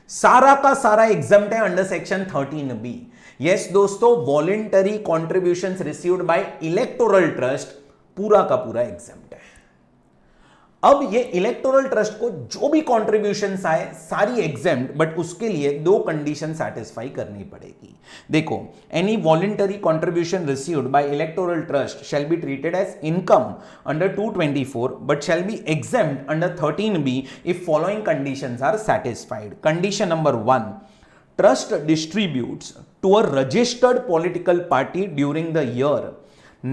सारा का सारा एग्जम्प्ट है अंडर सेक्शन 13B। यस दोस्तों, voluntary contributions received by electoral trust पूरा का पूरा एग्जम्प्ट है। अब ये इलेक्टोरल ट्रस्ट को जो भी कॉन्ट्रीब्यूशंस आए सारी एग्जम्प्ट, बट उसके लिए दो कंडीशन सेटिस्फाई करनी पड़ेगी। देखो, any voluntary contribution received by electoral trust shall be treated as income under 224 but shall be exempt under 13B if following conditions are satisfied. Condition number 1, trust distributes to a registered political party during the year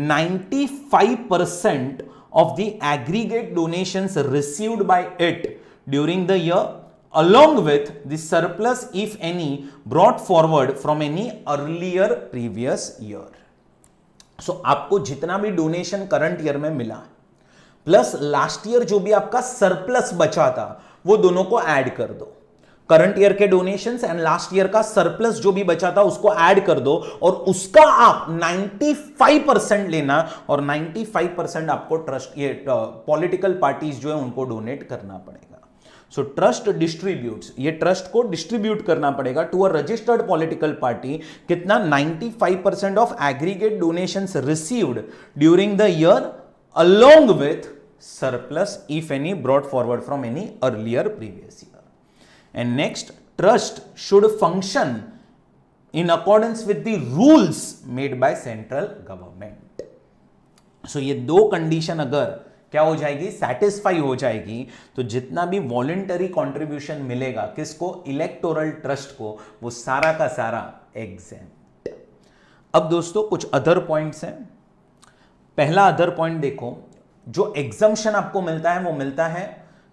95% of the aggregate donations received by it during the year, along with the surplus, if any, brought forward from any earlier previous year. So आपको जितना भी donation current year में मिला plus last year जो भी आपका surplus बचा था वो दोनों को ऐड कर दो। करंट ईयर के डोनेशंस एंड लास्ट ईयर का सरप्लस जो भी बचा था उसको ऐड कर दो, और उसका आप 95% लेना, और 95% आपको ट्रस्ट, ये पॉलिटिकल पार्टीज जो है उनको डोनेट करना पड़ेगा। सो ट्रस्ट डिस्ट्रीब्यूट्स, ये ट्रस्ट को डिस्ट्रीब्यूट करना पड़ेगा to a registered political party, कितना, 95% of aggregate donations received during the year along with surplus if any brought forward from any earlier previous year. And next, trust should function in accordance with the rules made by central government. So ये दो condition अगर क्या हो जाएगी, satisfy हो जाएगी, तो जितना भी वॉलेंटरी कंट्रीब्यूशन मिलेगा किसको, इलेक्टोरल ट्रस्ट को, वो सारा का सारा एग्जेम्प्ट। अब दोस्तों कुछ अदर पॉइंट्स हैं। पहला अदर पॉइंट देखो, जो एग्जम्पशन आपको मिलता है वो मिलता है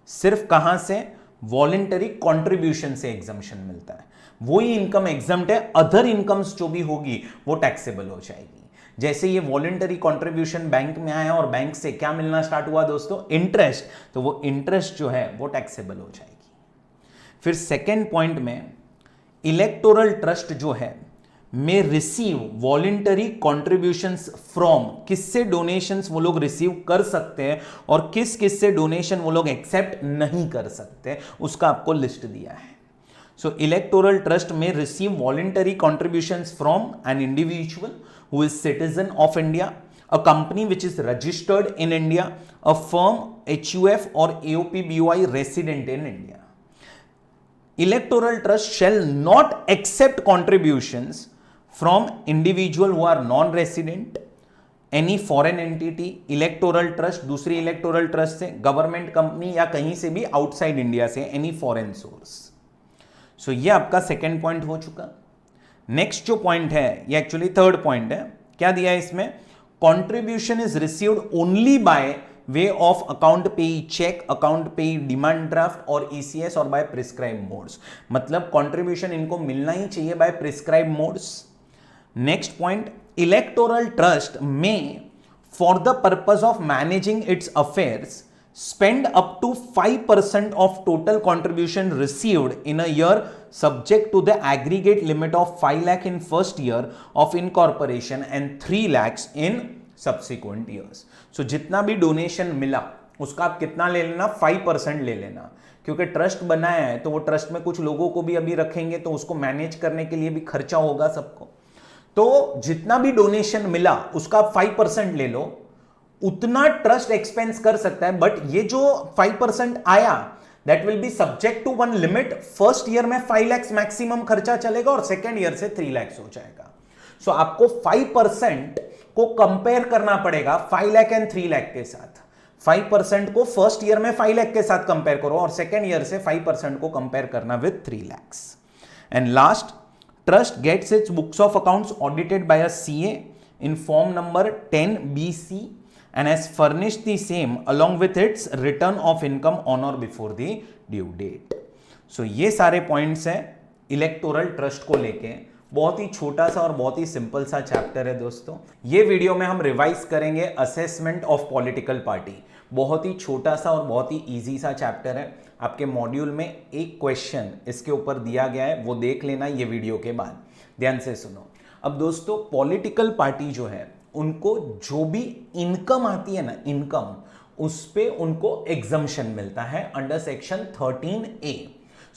सिर्फ कहां से, वॉलेंटरी कंट्रीब्यूशन से एग्जम्पशन मिलता है। वही इनकम एग्जम्प्ट है, अदर इनकम्स जो भी होगी वो टैक्सेबल हो जाएगी। जैसे ये वॉलेंटरी कंट्रीब्यूशन बैंक में आया और बैंक से क्या मिलना स्टार्ट हुआ दोस्तों, इंटरेस्ट, तो वो इंटरेस्ट जो है वो टैक्सेबल हो जाएगी। फिर सेकेंड पॉइंट में, इलेक्टोरल ट्रस्ट जो है में रिसीव वॉलेंटरी कॉन्ट्रीब्यूशंस फ्रॉम, किससे डोनेशंस वो लोग रिसीव कर सकते हैं और किस किस से डोनेशन वो लोग एक्सेप्ट नहीं कर सकते, उसका आपको लिस्ट दिया है। सो इलेक्टोरल ट्रस्ट में receive voluntary contributions from an individual who is citizen of India, a company which is registered in India, a firm, HUF और AOPBOI resident in India. Electoral trust shall not accept contributions from individual who are non-resident, any foreign entity, electoral trust, दूसरी electoral trust से, government company या कहीं से भी outside India से, any foreign source। सो ये आपका सेकेंड पॉइंट हो चुका। नेक्स्ट जो पॉइंट है ये एक्चुअली थर्ड पॉइंट है। क्या दिया है इसमें, contribution is received only by way of account payee cheque, account payee demand draft और ECS और बाय प्रिस्क्राइब मोड्स। मतलब कंट्रीब्यूशन इनको मिलना ही चाहिए by prescribe modes. Next point, electoral trust में for the purpose of managing its affairs spend up to 5% of total contribution received in a year subject to the aggregate limit of 5 lakh in first year of incorporation and 3 lakhs in subsequent years. So जितना भी donation मिला उसका आप कितना ले लेना, 5% ले लेना, क्योंकि ट्रस्ट बनाया है तो वो ट्रस्ट में कुछ लोगों को भी अभी रखेंगे तो उसको मैनेज करने के लिए भी खर्चा होगा सबको। तो जितना भी डोनेशन मिला उसका आप 5% ले लो, उतना ट्रस्ट एक्सपेंस कर सकता है, बट ये जो 5% आया that will be subject to one limit. First year में 5 लाख मैक्सिमम खर्चा चलेगा और सेकेंड ईयर से 3 लाख हो जाएगा। सो आपको 5% को कंपेयर करना पड़ेगा 5 लाख एंड 3 लाख के साथ। 5% को फर्स्ट ईयर में 5 लाख के साथ कंपेयर करो और सेकेंड ईयर से 5% को कंपेयर करना with 3 lakh. And last, trust gets its books of accounts audited by a CA in form number 10BC and has furnished the same along with its return of income on or before the due date. So ये सारे points हैं electoral trust को लेके। बहुत ही छोटा सा और बहुत ही सिंपल सा चैप्टर है दोस्तों। ये वीडियो में हम रिवाइज करेंगे असेसमेंट ऑफ पॉलिटिकल पार्टी। बहुत ही छोटा सा और बहुत ही इजी सा चैप्टर है। आपके मॉड्यूल में एक क्वेश्चन इसके ऊपर दिया गया है, वो देख लेना ये वीडियो के बाद। ध्यान से सुनो। अब दोस्तों पॉलिटिकल पार्टी जो है उनको जो भी इनकम आती है ना, इनकम, उस पे उनको एग्जम्पशन मिलता है under section 13A।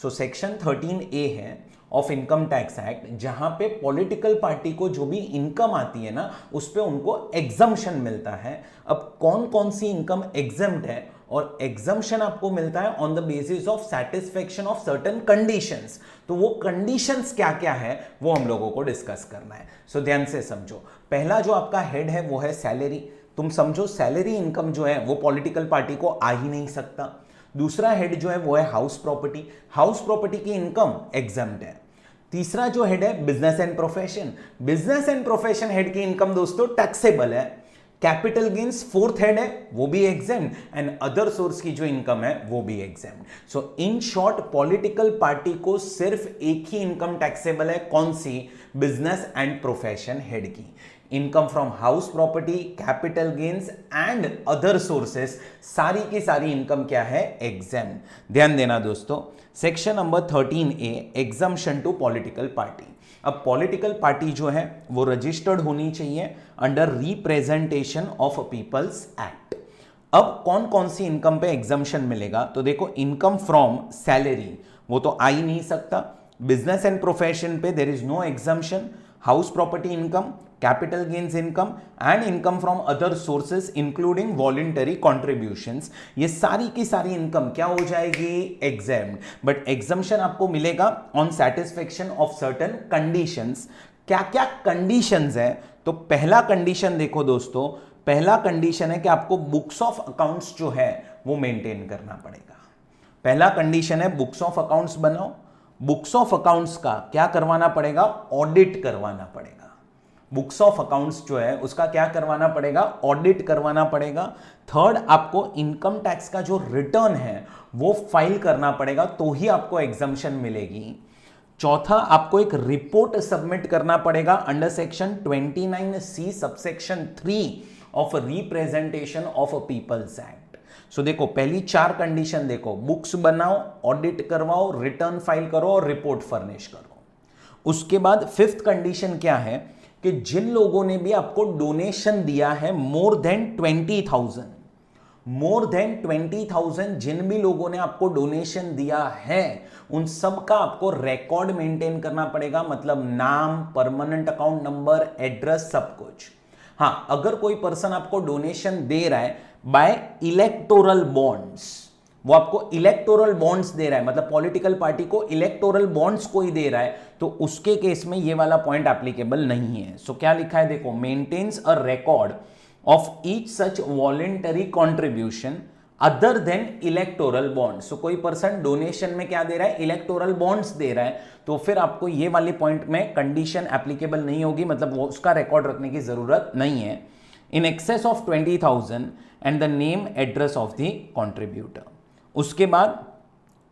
So section 13A है ऑफ इनकम टैक्स एक्ट, जहां पे पॉलिटिकल पार्टी को जो भी इनकम आती है ना उस पे उनको एग्जम्पशन मिलता है। अब कौन कौन सी इनकम एग्जम्प्ट है, और एग्जम्पशन आपको मिलता है on the basis of satisfaction of certain conditions. तो वो कंडीशंस क्या क्या है वो हम लोगों को डिस्कस करना है। सो ध्यान से समझो। पहला जो आपका हेड है वो है सैलरी। तुम समझो सैलरी इनकम जो है वो पॉलिटिकल पार्टी को आ ही नहीं सकता। दूसरा हेड जो है वो है हाउस प्रॉपर्टी। हाउस प्रॉपर्टी की इनकम एग्जम्प्ट है। तीसरा जो हेड है business and profession. Business and profession head की इनकम दोस्तों टैक्सेबल है। कैपिटल गेन्स फोर्थ हेड है, वो भी एग्जेम्प्ट, एंड अदर सोर्स की जो इनकम है वो भी exempt. So in short political party को सिर्फ एक ही इनकम टैक्सेबल है, कौन सी? बिजनेस एंड प्रोफेशन हेड की। Income from house property, capital gains and other sources, सारी की सारी इनकम क्या है? एग्जेम्प्ट। ध्यान देना दोस्तों, section number 13A exemption to political party. अब पॉलिटिकल पार्टी जो है वो रजिस्टर्ड होनी चाहिए under representation of peoples act. अब कौन कौन सी इनकम पे एग्जम्पशन मिलेगा? तो देखो, इनकम फ्रॉम सैलरी वो तो आ ही नहीं सकता। बिजनेस एंड प्रोफेशन पे there is no exemption. House property income, capital gains income and income from other sources including voluntary contributions, ये सारी की सारी इनकम क्या हो जाएगी? एग्जेम्प्ट। बट एग्जम्पशन आपको मिलेगा on satisfaction of certain conditions. क्या क्या कंडीशंस है? तो पहला कंडीशन देखो दोस्तों, पहला कंडीशन है कि आपको बुक्स ऑफ अकाउंट्स जो है वो मेंटेन करना पड़ेगा। पहला कंडीशन है बुक्स ऑफ अकाउंट्स बनाओ। बुक्स ऑफ अकाउंट्स का क्या करवाना पड़ेगा? ऑडिट करवाना पड़ेगा। बुक्स ऑफ अकाउंट्स जो है उसका क्या करवाना पड़ेगा? ऑडिट करवाना पड़ेगा। थर्ड, आपको इनकम टैक्स का जो रिटर्न है वो फाइल करना पड़ेगा, तो ही आपको एग्जम्पशन मिलेगी। चौथा, आपको एक रिपोर्ट सबमिट करना पड़ेगा under section 29C subsection 3 of representation of peoples act. So देखो, पहली चार कंडीशन देखो, बुक्स बनाओ, ऑडिट करवाओ, रिटर्न फाइल करो और रिपोर्ट फर्निश करो। उसके बाद फिफ्थ कंडीशन क्या है कि जिन लोगों ने भी आपको डोनेशन दिया है मोर देन 20,000, मोर देन 20,000 जिन भी लोगों ने आपको डोनेशन दिया है उन सब का आपको रिकॉर्ड मेंटेन करना पड़ेगा। मतलब नाम, परमानेंट अकाउंट नंबर, एड्रेस, सब कुछ। हाँ, अगर कोई पर्सन आपको डोनेशन दे रहा है बाय इलेक्टोरल बॉन्ड्स, वो आपको इलेक्टोरल बॉन्ड्स दे रहा है, मतलब पॉलिटिकल पार्टी को इलेक्टोरल बॉन्ड्स कोई दे रहा है, तो उसके केस में ये वाला पॉइंट एप्लीकेबल नहीं है। सो क्या लिखा है देखो, maintenance a record of each such voluntary contribution other than electoral bond. So कोई पर्सन डोनेशन में क्या दे रहा है? इलेक्टोरल बॉन्ड्स दे रहा है, तो फिर आपको ये वाले पॉइंट में कंडीशन एप्लीकेबल नहीं होगी, मतलब वो उसका रिकॉर्ड रखने की जरूरत नहीं है। In excess of 20,000 and the name address of the contributor. उसके बाद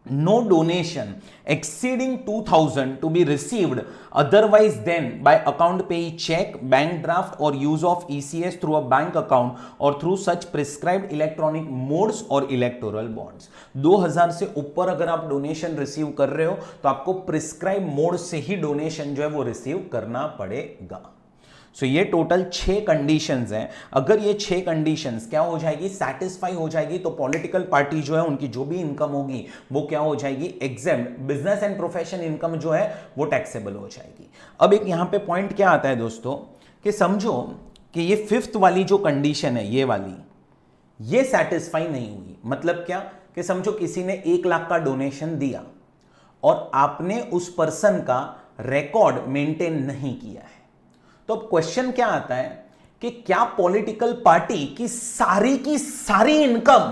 no donation exceeding 2000 to be received otherwise than by account payee check, bank draft or use of ECS through a bank account or through such prescribed electronic modes or electoral bonds. 2000 से ऊपर अगर आप donation receive कर रहे हो तो आपको prescribe mode से ही डोनेशन जो है वो रिसीव करना पड़ेगा. सो ये टोटल 6 कंडीशंस हैं. अगर ये 6 कंडीशंस क्या हो जाएगी, सेटिस्फाई हो जाएगी, तो पॉलिटिकल पार्टी जो है उनकी जो भी इनकम होगी वो क्या हो जाएगी, exempt. Business and profession income जो है वो टैक्सेबल हो जाएगी. अब एक यहां पे पॉइंट क्या आता है दोस्तों कि समझो कि ये 5th वाली जो कंडीशन है ये वाली, ये सेटिस्फाई नहीं हुई. मतलब क्या कि समझो किसी ने 1 लाख का डोनेशन दिया और आपने उस पर्सन का रिकॉर्ड मेंटेन नहीं किया है. तो अब क्वेश्चन क्या आता है कि क्या पॉलिटिकल पार्टी की सारी इनकम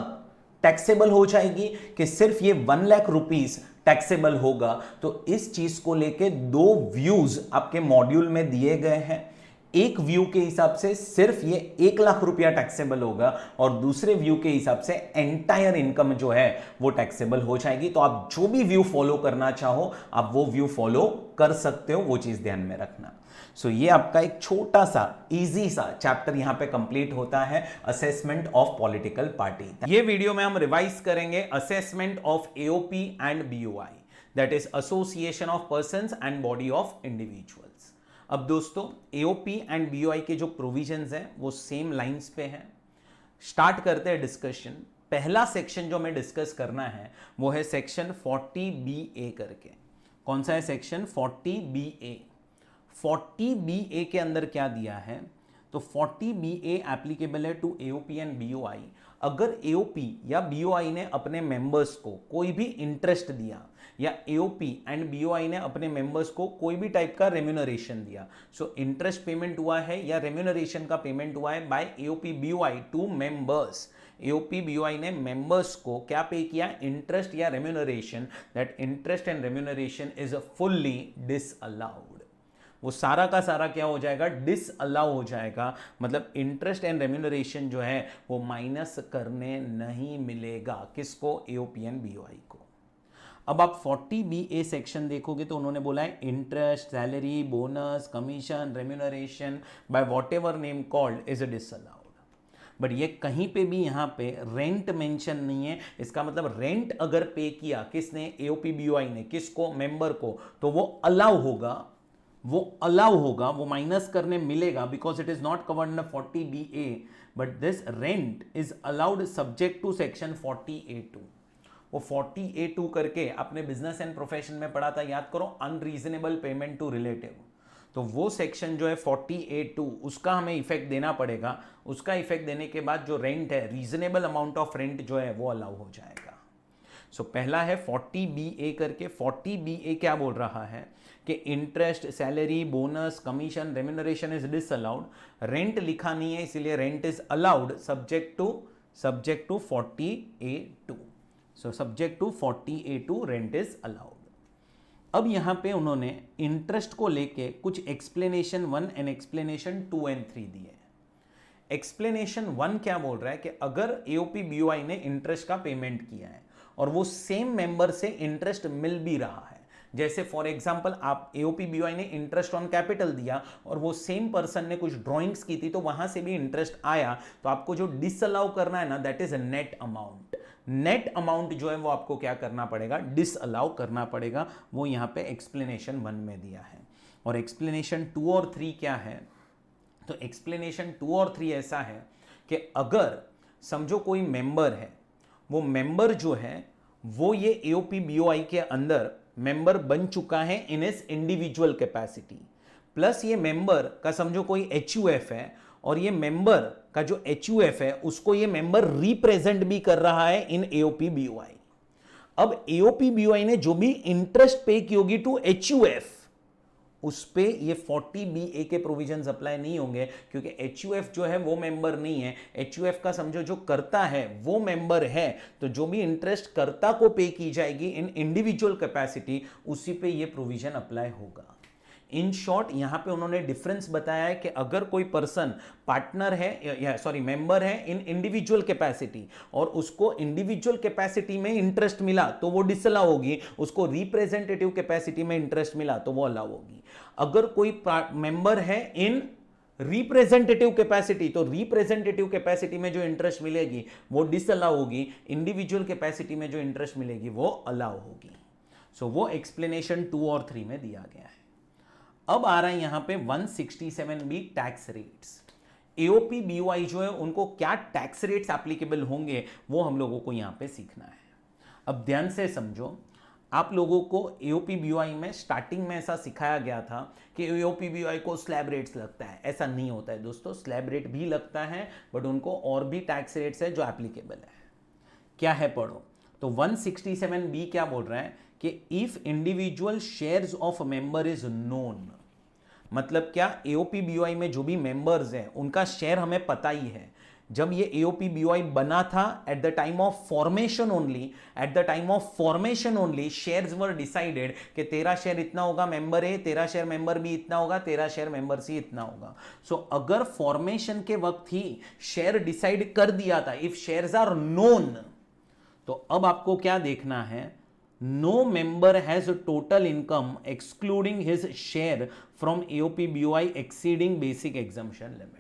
टैक्सेबल हो जाएगी कि सिर्फ ये 1 लाख रुपीस टैक्सेबल होगा. तो इस चीज को लेके 2 व्यूज आपके मॉड्यूल में दिए गए हैं. एक व्यू के हिसाब से सिर्फ ये 1 लाख रुपया टैक्सेबल होगा और दूसरे व्यू के हिसाब से एंटायर इनकम जो है वो टैक्सेबल हो जाएगी. तो आप जो भी व्यू फॉलो करना चाहो आप वो व्यू फॉलो कर सकते हो, वो चीज ध्यान में रखना. सो ये आपका एक छोटा सा इजी सा चैप्टर यहां पे कंप्लीट होता है, असेसमेंट ऑफ पॉलिटिकल पार्टी. ये वीडियो में हम रिवाइज करेंगे assessment of AOP and BOI, that is association of persons and body of individuals. अब दोस्तों एओपी एंड बीओआई के जो प्रोविजंस हैं वो सेम लाइंस पे हैं. स्टार्ट करते हैं डिस्कशन. पहला सेक्शन जो हमें डिस्कस करना है वो है सेक्शन 40BA करके. कौन सा है सेक्शन 40BA. 40BA के अंदर क्या दिया है, तो 40BA एप्लीकेबल है टू एओपी एंड बीओआई. अगर एओपी या बीओआई ने अपने मेंबर्स को कोई भी इंटरेस्ट दिया या एओपी एंड बीओआई ने अपने मेंबर्स को कोई भी टाइप का रेम्यूनरेशन दिया, सो इंटरेस्ट पेमेंट हुआ है या रेम्यूनरेशन का पेमेंट हुआ है by AOP BOI to members. AOP BOI ने मेंबर्स को क्या पे किया, इंटरेस्ट या remuneration, that interest and remuneration is fully disallowed. वो सारा का सारा क्या हो जाएगा, डिसअलाउ हो जाएगा. मतलब इंटरेस्ट एंड रेम्यूनरेशन जो है वो माइनस करने नहीं मिलेगा. किसको, एओपी एंड बीओआई को. अब आप 40BA सेक्शन देखोगे तो उन्होंने बोला है interest, salary, bonus, commission, remuneration by whatever name called is disallowed. But ये कहीं पे भी यहाँ पे रेंट मेंशन नहीं है. इसका मतलब रेंट अगर पे किया किसने, एओपी बीओआई ने, किसको, मेंबर को, तो वो अलाउ होगा, वो माइनस करने मिलेगा because it is not covered in 40BA. But this rent is allowed subject to section 40A2. वो 40A2 करके अपने बिजनेस एंड प्रोफेशन में पढ़ा था, याद करो, अनरीजनेबल पेमेंट टू रिलेटिव. तो वो सेक्शन जो है 40A2 उसका हमें इफेक्ट देना पड़ेगा. उसका इफेक्ट देने के बाद जो रेंट है, रीजनेबल अमाउंट ऑफ रेंट जो है वो अलाउ हो जाएगा. सो पहला है 40BA करके. 40BA क्या बोल रहा है कि interest, salary, bonus, commission, remuneration is disallowed. Rent लिखा नहीं है इसीलिए rent is allowed subject to 40A2. So subject to 40A2 rent is allowed. अब यहां पे उन्होंने इंटरेस्ट को लेके कुछ एक्सप्लेनेशन 1 एंड एक्सप्लेनेशन 2 एंड 3 दिए. एक्सप्लेनेशन 1 क्या बोल रहा है कि अगर एओपी बीओआई ने इंटरेस्ट का पेमेंट किया है और वो सेम मेंबर से इंटरेस्ट मिल भी रहा है, जैसे फॉर एग्जांपल आप एओपी बीओआई ने इंटरेस्ट ऑन कैपिटल दिया और वो सेम पर्सन ने कुछ ड्राइंग्स की थी तो वहां से भी इंटरेस्ट आया, तो आपको जो डिसअलाउ करना है ना, that is net amount. Net amount जो है वो आपको क्या करना पड़ेगा, डिसअलाउ करना पड़ेगा. वो यहां पे एक्सप्लेनेशन 1 में दिया है. और एक्सप्लेनेशन 2 और 3 क्या है, तो एक्सप्लेनेशन 2 और 3 ऐसा है कि अगर समझो कोई मेंबर है, वो मेंबर जो है वो ये एओपी बीओआई के अंदर मेंबर बन चुका है इन इज इंडिविजुअल कैपेसिटी, प्लस ये मेंबर का समझो कोई एचयूएफ है और ये मेंबर का जो एचयूएफ है उसको ये मेंबर रिप्रेजेंट भी कर रहा है इन एओपी बीओआई. अब एओपी बीओआई ने जो भी इंटरेस्ट पे की होगी टू एचयूएफ, उस पे ये 40BA के प्रोविजंस अप्लाई नहीं होंगे क्योंकि एचयूएफ जो है वो मेंबर नहीं है. एचयूएफ का समझो जो करता है वो मेंबर है, तो जो भी इंटरेस्ट कर्ता को पे की जाएगी इन इंडिविजुअल कैपेसिटी उसी पे ये प्रोविजन अप्लाई होगा. इन शॉर्ट यहां पे उन्होंने डिफरेंस बताया है कि अगर कोई पर्सन पार्टनर है मेंबर है इन इंडिविजुअल कैपेसिटी और उसको इंडिविजुअल कैपेसिटी में इंटरेस्ट मिला तो वो डिसअलाउ होगी, उसको रिप्रेजेंटेटिव कैपेसिटी में इंटरेस्ट मिला तो वो अलाउ होगी। अगर कोई मेंबर है इन रिप्रेजेंटेटिव कैपेसिटी तो रिप्रेजेंटेटिव कैपेसिटी में जो इंटरेस्ट मिलेगी वो डिसअलाउ होगी, इंडिविजुअल कैपेसिटी में जो इंटरेस्ट मिलेगी वो अलाउ होगी। सो वो एक्सप्लेनेशन 2 और 3 में दिया गया है। अब आ रहा है यहां पे 167B tax rates. AOP BOI जो है उनको क्या टैक्स रेट्स एप्लीकेबल होंगे वो हम लोगों को यहां पे सीखना है। अब ध्यान से समझो, आप लोगों को एओपी बीओआई में स्टार्टिंग में ऐसा सिखाया गया था कि एओपी बीओआई को स्लैब रेट्स लगता है। ऐसा नहीं होता है दोस्तों, स्लैब रेट भी लगता है बट उनको और भी टैक्स रेट्स है जो एप्लीकेबल है। क्या है पढ़ो। तो 167B क्या बोल रहा है कि if individual shares of member is known, मतलब क्या एओपी बीओआई में जो भी मेंबर्स हैं उनका शेयर हमें पता ही है। जब ये एओपी बीओआई बना था eight the time of formation only shares were decided कि तेरा शेयर इतना होगा मेंबर ए, तेरा शेयर मेंबर बी इतना होगा, तेरा शेयर मेंबर सी इतना होगा। सो अगर फॉर्मेशन के वक्त ही शेयर डिसाइड कर दिया था, इफ शेयर्स आर नोन, तो अब आपको क्या देखना है, no member has total income excluding his share from AOP BOI exceeding basic exemption limit.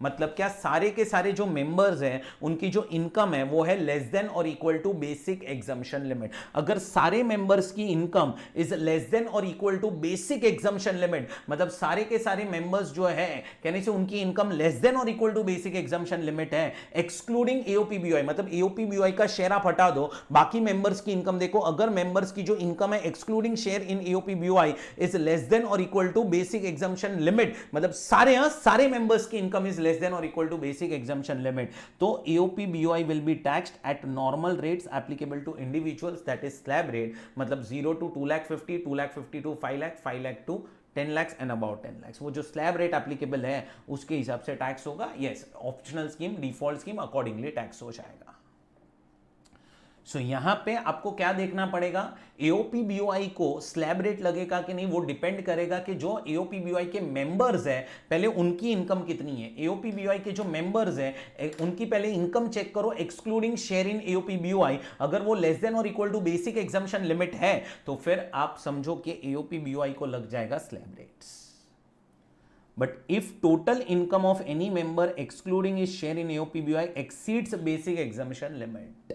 मतलब क्या सारे के सारे जो मेंबर्स हैं उनकी जो इनकम है वो है लेस देन और equal to basic exemption limit. अगर सारे मेंबर्स की इनकम इज लेस देन और equal to basic exemption limit, मतलब सारे के सारे मेंबर्स जो है कहने से उनकी इनकम लेस देन और equal to basic exemption limit है, एक्सक्लूडिंग एओपी बीओआई, मतलब एओपी बीओआई का शेयर आप हटा दो, बाकी मेंबर्स की इनकम देखो। अगर मेंबर्स की जो इनकम है excluding share in AOP BOI is less than और equal to basic exemption limit, मतलब सारे मेंबर्स की income is less than or equal to basic exemption limit, तो AOP BOI will be taxed at normal rates applicable to individuals, that is slab rate, मतलब 0 to 2,50,000, 2,50,000 to 5,00,000, 5,00,000 to 10 lakhs and about 10 lakhs। वो जो slab rate applicable है उसके हिसाब से tax होगा। Yes, optional scheme, default scheme accordingly tax हो जाएगा। सो यहां पे आपको क्या देखना पड़ेगा, एओपी बीओआई को स्लैब रेट लगेगा कि नहीं वो डिपेंड करेगा कि जो एओपी बीओआई के मेंबर्स है पहले उनकी इनकम कितनी है। एओपी बीओआई के जो मेंबर्स है उनकी पहले इनकम चेक करो excluding share in AOP BOI, अगर वो लेस देन और equal to basic exemption limit है तो फिर आप समझो कि एओपी बीओआई को लग जाएगा slab rates. But if total income of any member excluding his share in AOP BOI exceeds basic exemption limit,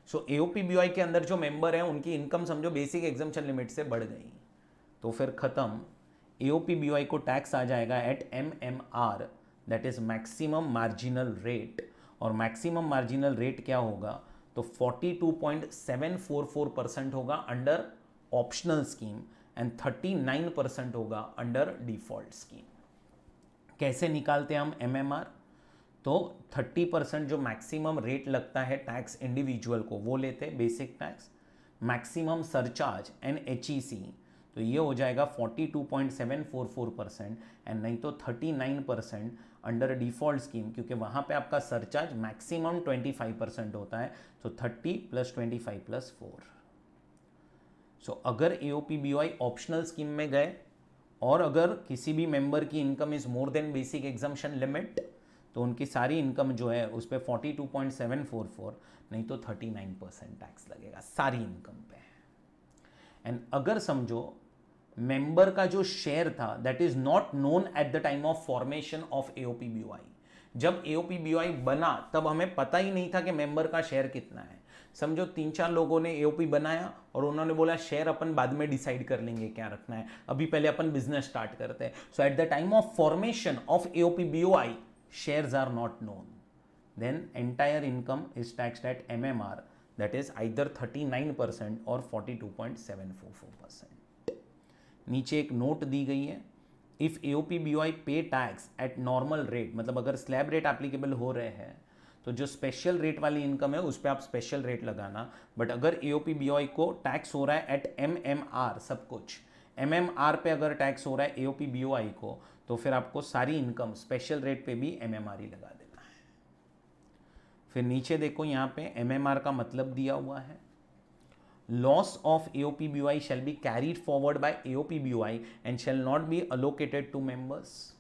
so AOP BOI के अंदर जो मेंबर हैं उनकी इनकम समझो बेसिक एग्जम्पशन लिमिट से बढ़ गई तो फिर खत्म, एओपी बीओआई को टैक्स आ जाएगा at MMR, that is maximum marginal rate. और मैक्सिमम मार्जिनल रेट क्या होगा, तो 42.744% होगा अंडर ऑप्शनल स्कीम एंड 39% होगा अंडर डिफॉल्ट स्कीम। कैसे निकालते हैं हम MMR, तो 30% जो मैक्सिमम रेट लगता है टैक्स इंडिविजुअल को वो लेते हैं basic tax, maximum surcharge NHEC, तो ये हो जाएगा 42.744% एंड नहीं तो 39% अंडर डिफॉल्ट स्कीम, क्योंकि वहाँ पे आपका सरचार्ज मैक्सिमम 25% होता है, तो 30 + 25 + 4। सो अगर AOP BOI ऑप्शनल स्कीम में गए और अगर किसी भी मेंबर की income is more than basic exemption limit तो उनकी सारी इनकम जो है उस पर 42.744 नहीं तो 39% टैक्स लगेगा सारी इनकम पे। एंड अगर समझो मेंबर का जो शेयर था that is not known at the time of formation of AOP BOI, जब AOP BOI बना तब हमें पता ही नहीं था कि मेंबर का शेयर कितना है। समझो 3-4 लोगों ने AOP बनाया और उन्होंने बोला शेयर अपन बाद में डिसाइड कर लेंगे क्या रखना है, अभी पहले अपन बिजनेस स्टार्ट करते हैं। So at the time of formation of AOP BOI shares are not known, then entire income is taxed at MMR, that is either 39% or 42.744%। नीचे एक नोट दी गई है, इफ AOP BOI पे टैक्स एट नॉर्मल रेट, मतलब अगर slab rate applicable हो रहे हैं तो जो स्पेशल रेट वाली इनकम है उस पर आप स्पेशल रेट लगाना, बट अगर AOP BOI को टैक्स हो रहा है एट MMR, सब कुछ MMR पे अगर टैक्स हो रहा है AOP BOI को तो फिर आपको सारी इनकम स्पेशल रेट पे भी MMR ही लगा देना है। फिर नीचे देखो यहाँ पे MMR का मतलब दिया हुआ है, loss of AOPBY shall be carried forward by AOPBY and shall not be allocated to members.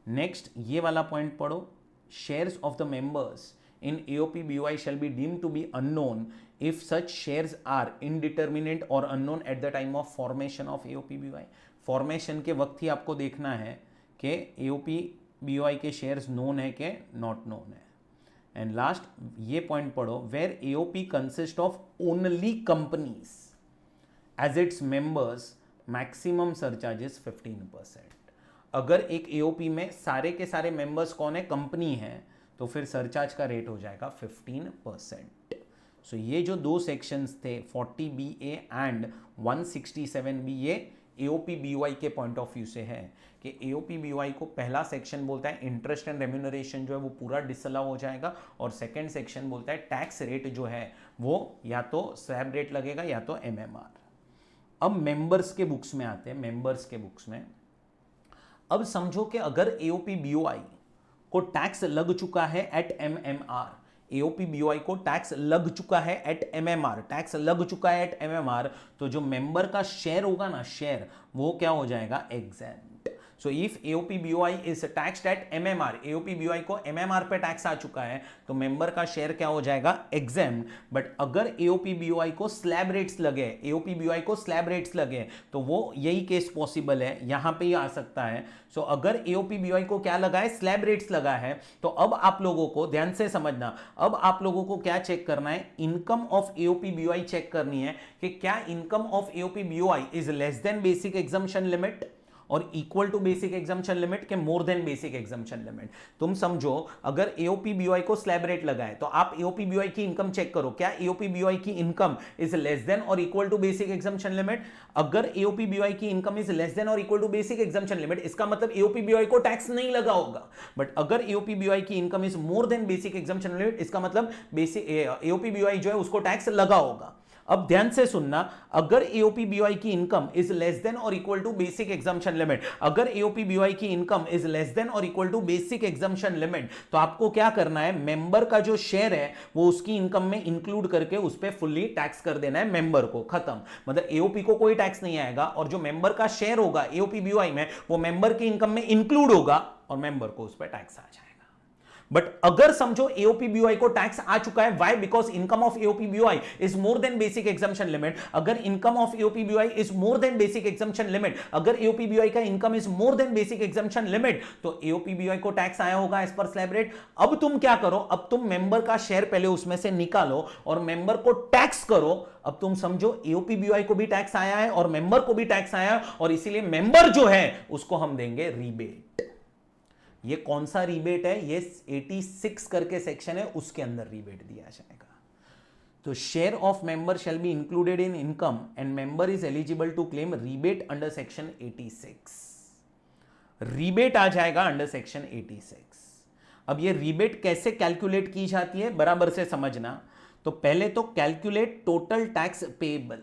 Next, ये वाला पॉइंट पढ़ो, shares of the members in AOPBY shall be deemed to be unknown if such shares are indeterminate or unknown at the time of formation of AOPBY. Formation के वक्त ही आपको देखना है कि AOPBY के शेयर्स नोन है कि नॉट नोन है. एंड लास्ट ये पॉइंट पढ़ो, where AOP consist of only companies as its members maximum surcharges 15%. अगर एक AOP में सारे के सारे मेंबर्स कौन है, कंपनी है, तो फिर सरचार्ज का रेट हो जाएगा 15%. सो ये जो दो सेक्शंस थे 40BA एंड 167B, ये AOPBY के पॉइंट ऑफ व्यू से है कि AOPBY को पहला सेक्शन बोलता है इंटरेस्ट एंड रेम्यूनरेशन जो है वो पूरा डिसअलाउ हो जाएगा, और सेकंड सेक्शन बोलता है टैक्स रेट जो है वो या तो स्लैब रेट लगेगा या तो MMR. अब मेंबर्स के बुक्स में आते हैं. मेंबर्स के बुक्स में अब समझो कि अगर AOPBY को टैक्स लग चुका है एट MMR, AOPBY को टैक्स लग चुका है एट MMR, टैक्स लग चुका है एट MMR, तो जो मेंबर का शेयर होगा ना, शेयर, वो क्या हो जाएगा, exempt. So if AOPBY is taxed eight MMR, AOPBY को MMR पे टैक्स आ चुका है, तो मेंबर का शेयर क्या हो जाएगा, एग्जेम्प्ट. बट अगर AOPBY को स्लैब रेट्स लगे, AOPBY को स्लैब रेट्स लगे, तो वो यही केस पॉसिबल है, यहां पे ही आ सकता है. सो अगर AOPBY को क्या लगा है, स्लैब रेट्स लगा है, तो अब आप लोगों को ध्यान से समझना, अब आप लोगों को क्या चेक करना है, इनकम ऑफ AOPBY चेक करनी है कि क्या income of AOPBY is less than basic exemption limit or equal to basic exemption limit के more than basic exemption limit. तुम समझो अगर AOPBY को स्लैब रेट लगा है, तो आप AOPBY की इनकम चेक करो, क्या AOPBY की इनकम इज लेस देन और equal to basic exemption limit. अगर AOPBY की इनकम इज लेस देन और equal to basic exemption limit, इसका मतलब AOPBY को टैक्स नहीं लगा होगा. बट अगर AOPBY की income is more than basic exemption limit, इसका मतलब बेसिक AOPBY जो है उसको टैक्स लगा होगा. अब ध्यान से सुनना, अगर AOPBY की इनकम इज लेस देन और equal to basic exemption limit, अगर AOPBY की इनकम इज लेस देन और equal to basic exemption limit, तो आपको क्या करना है, मेंबर का जो शेयर है वो उसकी इनकम में इंक्लूड करके उस पर फुल्ली टैक्स कर देना है मेंबर को, खत्म. मतलब AOP को कोई टैक्स नहीं आएगा, और जो मेंबर का शेयर होगा AOPBY में वो मेंबर की इनकम में इंक्लूड होगा और मेंबर को उस पर टैक्स आ जाएगा. बट अगर समझो AOPBY को टैक्स आ चुका है, why, because income of AOPBY is more than basic exemption limit. अगर income of AOPBY is more than basic exemption limit, अगर AOPBY का income is more than basic exemption limit, तो AOPBY को tax आया होगा एज पर स्लैब रेट. अब तुम क्या करो, अब तुम मेंबर का शेयर पहले उसमें से निकालो और मेंबर को टैक्स करो. अब तुम समझो AOPBY को भी टैक्स आया है और मेंबर को भी टैक्स आया है, और इसीलिए मेंबर जो है उसको हम देंगे रिबेट. ये कौन सा रिबेट है, ये 86 करके सेक्शन है, उसके अंदर रिबेट दिया जाएगा. तो share of member shall be included in income and member is eligible to claim rebate under section 86. Rebate आ जाएगा अंडर सेक्शन 86. अब ये रिबेट कैसे कैलकुलेट की जाती है, बराबर से समझना. तो पहले तो calculate total tax payable,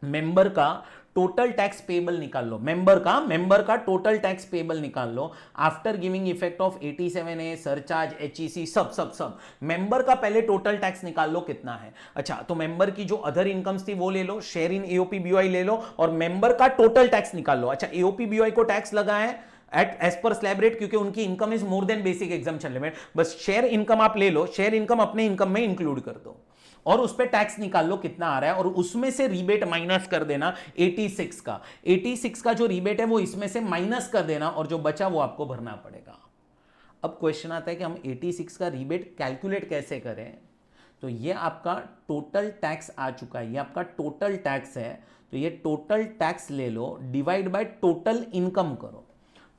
member का टोटल टैक्स पेएबल निकाल लो, मेंबर का टोटल टैक्स पेएबल निकाल लो after giving effect of 87A, surcharge, HEC, सब मेंबर का पहले टोटल टैक्स निकाल लो कितना है. अच्छा, तो मेंबर की जो अदर इनकम्स थी वो ले लो, शेयर इन AOPBY ले लो और मेंबर का टोटल टैक्स निकाल लो. अच्छा, AOPBY को टैक्स लगा है at as per slab rate क्योंकि उनकी income is more than basic exemption limit. बस शेयर इनकम आप ले लो, शेयर इनकम अपने इनकम में इंक्लूड कर दो और उस पे टैक्स निकाल लो कितना आ रहा है, और उसमें से रिबेट माइनस कर देना 86 का. 86 का जो रिबेट है वो इसमें से माइनस कर देना और जो बचा वो आपको भरना पड़ेगा. अब क्वेश्चन आता है कि हम 86 का रिबेट कैलकुलेट कैसे करें. तो ये आपका टोटल टैक्स आ चुका है, ये आपका टोटल टैक्स है, तो ये टोटल टैक्स ले लो, डिवाइड बाय टोटल इनकम करो.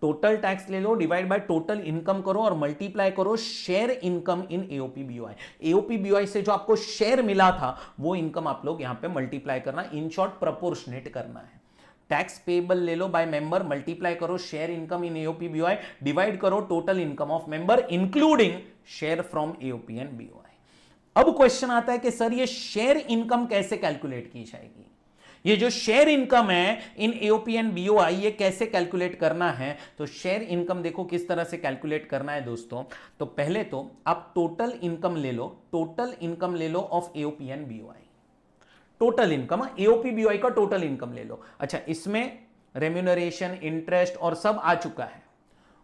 टोटल टैक्स ले लो, डिवाइड बाय टोटल इनकम करो और मल्टीप्लाई करो share income in AOPBY. AOPBY से जो आपको शेयर मिला था वो इनकम आप लोग यहां पे मल्टीप्लाई करना, इन शॉर्ट प्रोपोर्शनेट करना है. टैक्स पेएबल ले लो बाय मेंबर, मल्टीप्लाई करो share income in AOPBY, divide करो total income of member including share from AOP and BOI. अब क्वेश्चन आता है कि सर ये शेयर इनकम कैसे कैलकुलेट की जाएगी, ये जो शेयर इनकम है इन AOP एंड BOI ये कैसे कैलकुलेट करना है. तो शेयर इनकम देखो किस तरह से कैलकुलेट करना है दोस्तों. तो पहले तो आप टोटल इनकम ले लो, टोटल इनकम ले लो of AOP and BOI. Total income, AOPBY का टोटल इनकम ले लो। अच्छा, इसमें रेम्यूनरेशन, इंटरेस्ट और सब आ चुका है,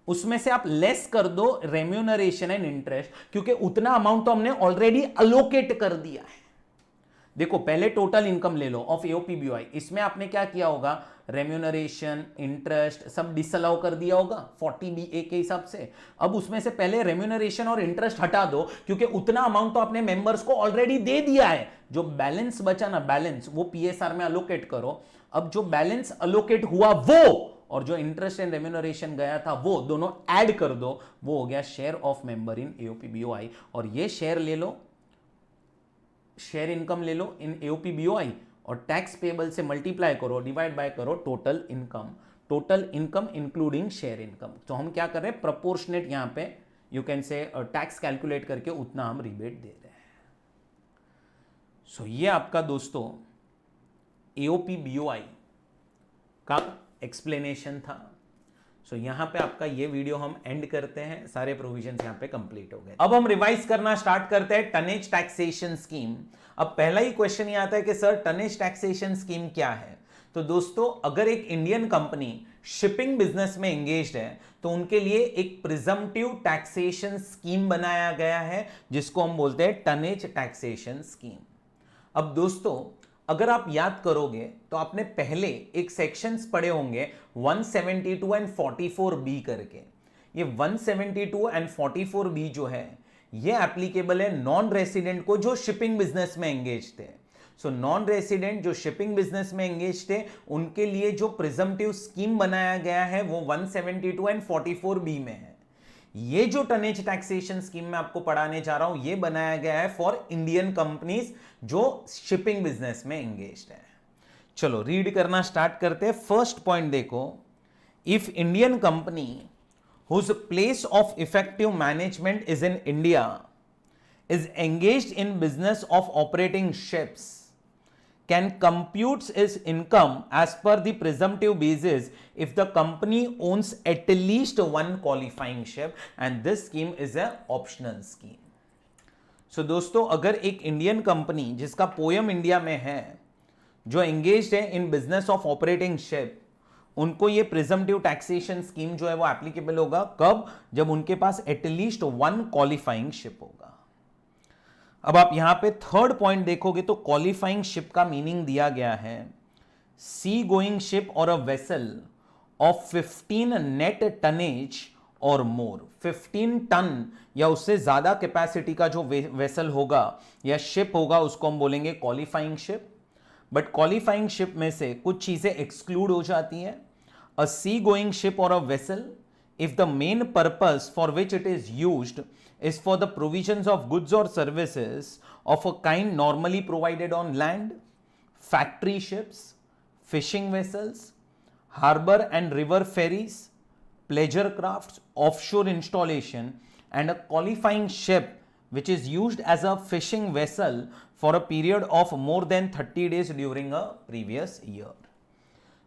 उसमें से आप लेस कर दो रेम्यूनरेशन एंड इंटरेस्ट, क्योंकि उतना अमाउंट तो हमने ऑलरेडी अलोकेट कर दिया है। देखो, पहले टोटल इनकम ले लो ऑफ एओपीबीवाई, इसमें आपने क्या किया होगा, रेम्यूनरेशन, इंटरेस्ट सब डिसअलाउ कर दिया होगा 40B(a) के हिसाब से। अब उसमें से पहले रेम्यूनरेशन और इंटरेस्ट हटा दो, क्योंकि उतना अमाउंट तो आपने मेंबर्स को ऑलरेडी दे दिया है। जो बैलेंस बचा ना, बैलेंस वो पीएसआर में अलोकेट करो। अब जो बैलेंस अलोकेट हुआ वो और जो इंटरेस्ट एंड रेम्यूनरेशन गया था वो दोनों ऐड कर दो, वो हो गया शेयर ऑफ मेंबर इन एओपीबीवाई। और ये शेयर ले लो, शेयर इनकम ले लो इन एओपीबीवाई और टैक्स पेबल से मल्टीप्लाई करो, डिवाइड बाय करो total income, total income including share income. तो हम क्या कर रहे हैं, प्रोपोर्शनेट यहां पे you can say tax calculate करके उतना हम रिबेट दे रहे हैं। सो ये आपका दोस्तों एओपीबीवाई का एक्सप्लेनेशन था। सो यहां पे आपका ये वीडियो हम एंड करते हैं, सारे प्रोविजंस यहां पे कंप्लीट हो गए। अब हम रिवाइज करना स्टार्ट करते हैं टनेज टैक्सेशन स्कीम। अब पहला ही क्वेश्चन ये आता है कि सर टनेज टैक्सेशन स्कीम क्या है। तो दोस्तों, अगर एक इंडियन कंपनी शिपिंग बिजनेस में एंगेज्ड है तो उनके लिए एक प्रिजम्पटिव टैक्सेशन स्कीम बनाया गया है, जिसको हम बोलते हैं टनेज टैक्सेशन स्कीम। अब दोस्तों, अगर आप याद करोगे तो आपने पहले एक सेक्शंस पढ़े होंगे 172 एंड 44B करके। ये 172 एंड 44B जो है ये एप्लीकेबल है नॉन रेसिडेंट को जो शिपिंग बिजनेस में एंगेज थे। सो नॉन रेसिडेंट जो शिपिंग बिजनेस में एंगेज थे उनके लिए जो प्रिजम्पटिव स्कीम बनाया गया है वो 172 एंड 44B में है। ये जो टनेज टैक्सेशन स्कीम में आपको पढ़ाने जा रहा हूं ये बनाया गया है फॉर इंडियन कंपनीज जो शिपिंग बिजनेस में एंगेज्ड है। चलो रीड करना स्टार्ट करते हैं। फर्स्ट पॉइंट देखो, if Indian company whose place of effective management is in India is engaged in business of operating ships can compute its income as per the presumptive basis if the company owns at least one qualifying ship and this scheme is a optional scheme. So दोस्तों, अगर एक Indian company जिसका poem India में है जो engaged है in business of operating ship, उनको ये प्रिजम्पटिव टैक्सेशन स्कीम जो है वो एप्लीकेबल होगा कब, जब उनके पास एटलीस्ट वन क्वालिफाइंग शिप होगा। अब आप यहां पे थर्ड पॉइंट देखोगे तो क्वालिफाइंग शिप का मीनिंग दिया गया है सी गोइंग शिप और a vessel of 15 net tonnage और मोर। 15 टन या उससे ज्यादा कैपेसिटी का जो वेसल होगा या शिप होगा उसको हम बोलेंगे qualifying ship. But qualifying ship में से कुछ चीजें एक्सक्लूड हो जाती हैं। अ सी गोइंग शिप और a vessel if the main purpose for which it is used is for the provisions of goods or services of a kind normally provided on land, factory ships, fishing vessels, harbor and river ferries, pleasure crafts, offshore installation, and a qualifying ship which is used as a fishing vessel for a period of more than 30 days during a previous year.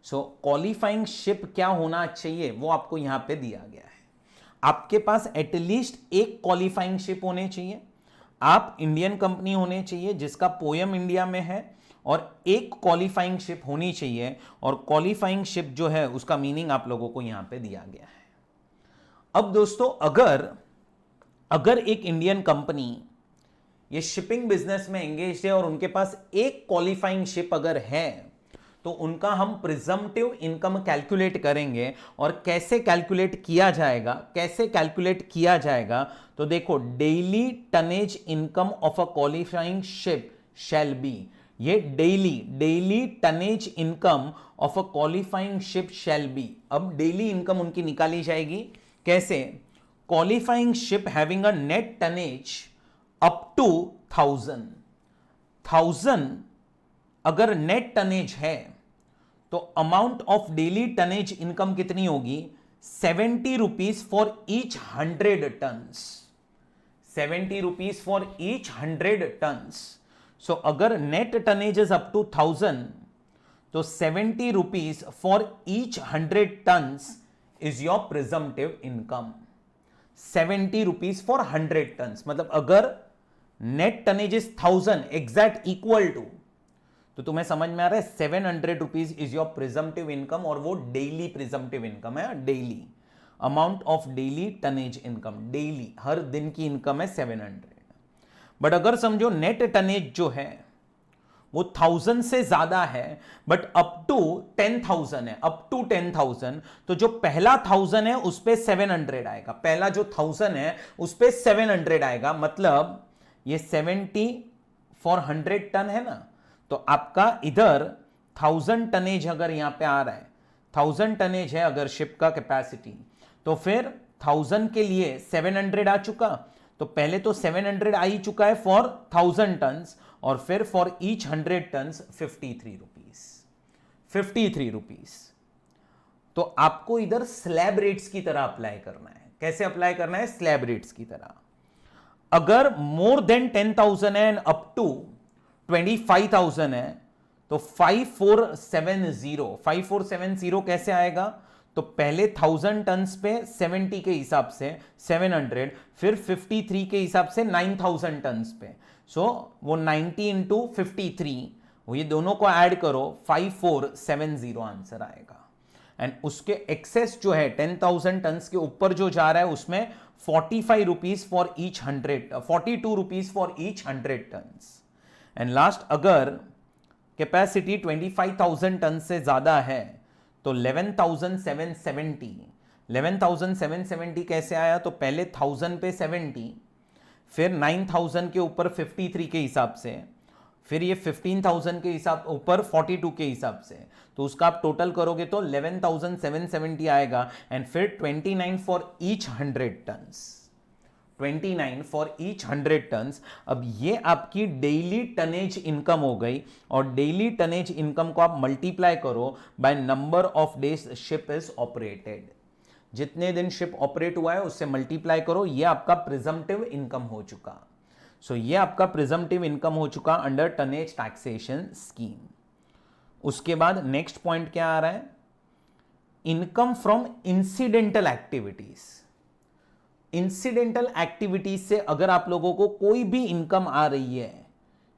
So qualifying ship क्या होना चाहिए वो आपको यहां पे दिया गया है। आपके पास एटलीस्ट एक क्वालिफाइंग शिप होने चाहिए, आप इंडियन कंपनी होने चाहिए जिसका पोयम इंडिया में है, और एक क्वालिफाइंग शिप होनी चाहिए। और क्वालिफाइंग शिप जो है उसका मीनिंग आप लोगों को यहां पे दिया गया है। अब दोस्तों, अगर एक इंडियन कंपनी ये शिपिंग बिजनेस में एंगेज है और उनके पास एक क्वालिफाइंग शिप अगर है तो उनका हम प्रिजम्पटिव इनकम कैलकुलेट करेंगे। और कैसे कैलकुलेट किया जाएगा तो देखो, daily tonnage income of a qualifying ship shall be, ये daily tonnage income of a qualifying ship shall be. अब डेली इनकम उनकी निकाली जाएगी कैसे, qualifying ship having a net tonnage up to 1000 अगर नेट टनेज है तो amount of daily tonnage income कितनी होगी, 70 rupees for each 100 tons. 70 rupees for each 100 tons. So अगर net tonnage is up to 1000 तो 70 rupees for each 100 tons is your presumptive income. 70 rupees for 100 tons, मतलब अगर net tonnage is 1000 exact equal to, तो तुम्हें समझ में आ रहा है 700 rupees is your presumptive income, और वो डेली प्रिजम्पटिव इनकम है, daily amount of daily tonnage income, daily हर दिन की इनकम है 700। बट अगर समझो नेट टनेज जो है वो 1000 से ज्यादा है, बट अप टू 10,000 है, अप टू 10,000, तो जो पहला 1000 है उस पे 700 आएगा, पहला जो 1000 है उस पे 700 आएगा। मतलब ये 70 फॉर 100 टन है ना, तो आपका इधर 1000 टनेज अगर यहां पे आ रहा है, 1000 टनेज है अगर शिप का कैपेसिटी, तो फिर 1000 के लिए 700 आ चुका, तो पहले तो 700 आ ही चुका है फॉर 1000 टन्स, और फिर for each 100 tons 53 rupees, 53 rupees. तो आपको इधर स्लैब रेट्स की तरह अप्लाई करना है। कैसे अप्लाई करना है? स्लैब रेट्स की तरह। अगर मोर देन 10,000 है एंड अप टू 25,000 है तो 5470 कैसे आएगा? तो पहले 1000 टन्स पे 70 के हिसाब से 700, फिर 53 के हिसाब से 9000 टन्स पे, सो वो 90 इंटू 53, वो ये दोनों को ऐड करो, 5470 आंसर आएगा। एंड उसके एक्सेस जो है 10,000 टन्स के ऊपर जो जा रहा है उसमें 45 rupees for each 100, 42 rupees for each 100 tons. And last, अगर कैपेसिटी 25,000 टन से ज्यादा है तो 11,770 कैसे आया? तो पहले 1000 पे 70, फिर 9000 के ऊपर 53 के हिसाब से, फिर ये 15,000 के हिसाब ऊपर 42 के हिसाब से, तो उसका आप टोटल करोगे तो 11,770 आएगा। एंड फिर 29 for each 100 tons, 29 for each 100 tons. अब ये आपकी डेली टनेज इनकम हो गई, और डेली टनेज इनकम को आप मल्टीप्लाई करो by number of days ship is operated, जितने दिन शिप ऑपरेट हुआ है उससे मल्टीप्लाई करो, ये आपका प्रिजम्पटिव इनकम हो चुका। सो ये आपका प्रिजम्पटिव इनकम हो चुका अंडर टनेज टैक्सेशन स्कीम। उसके बाद नेक्स्ट पॉइंट क्या आ रहा है? Income from incidental activities. Incidental activities से अगर आप लोगों को कोई भी इनकम आ रही है,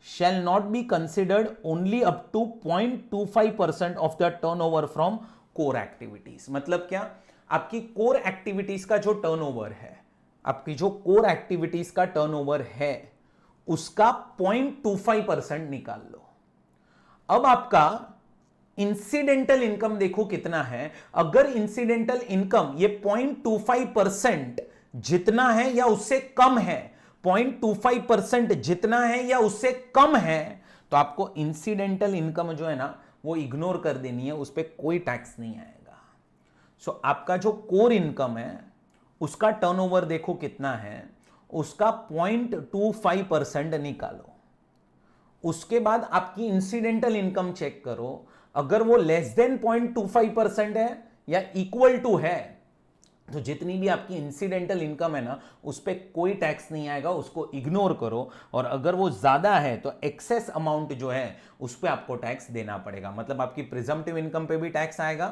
shall not be considered only up to 0.25% of the turnover from core activities। मतलब क्या? आपकी कोर एक्टिविटीज का जो टर्नओवर है, आपकी जो कोर एक्टिविटीज का टर्नओवर है उसका 0.25% निकाल लो। अब आपका इंसिडेंटल इनकम देखो कितना है। अगर इंसिडेंटल इनकम ये 0.25% जितना है या उससे कम है, 0.25% जितना है या उससे कम है, तो आपको इंसिडेंटल इनकम जो है ना वो इग्नोर कर देनी है, उस पर कोई टैक्स नहीं आएगा। सो आपका जो कोर इनकम है उसका टर्नओवर देखो कितना है, उसका 0.25% निकालो। उसके बाद आपकी इंसिडेंटल इनकम चेक करो, अगर वो लेस देन 0.25% है या इक्वल टू है, तो जितनी भी आपकी इंसिडेंटल इनकम है ना उस पर कोई टैक्स नहीं आएगा, उसको इग्नोर करो। और अगर वो ज्यादा है तो एक्सेस अमाउंट जो है उस पर आपको टैक्स देना पड़ेगा। मतलब आपकी प्रिजम्पटिव इनकम पे भी टैक्स आएगा,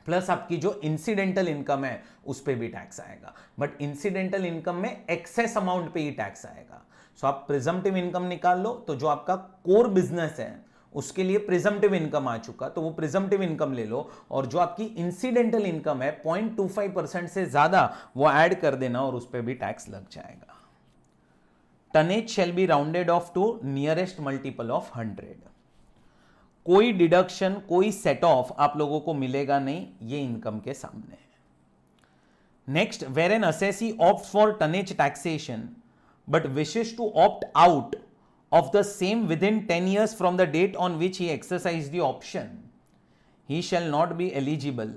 प्लस आपकी जो इंसिडेंटल इनकम है उस पर भी टैक्स आएगा। बट इंसिडेंटल इनकम में एक्सेस अमाउंट पे ही टैक्स आएगा। सो आप प्रिजम्पटिव इनकम निकाल लो, तो जो आपका कोर बिजनेस है उसके लिए प्रिजम्पटिव इनकम आ चुका, तो वो प्रिजम्पटिव इनकम ले लो, और जो आपकी इंसिडेंटल इनकम है 0.25% से ज्यादा वो ऐड कर देना, और उस पर भी टैक्स लग जाएगा। Tonnage shall be rounded off to nearest multiple of 100। कोई डिडक्शन, कोई सेट ऑफ आप लोगों को मिलेगा नहीं ये इनकम के सामने। Next, where an assessee opt for tonnage taxation but wishes to opt out of the same within 10 years from the date on which he exercised the option, he shall not be eligible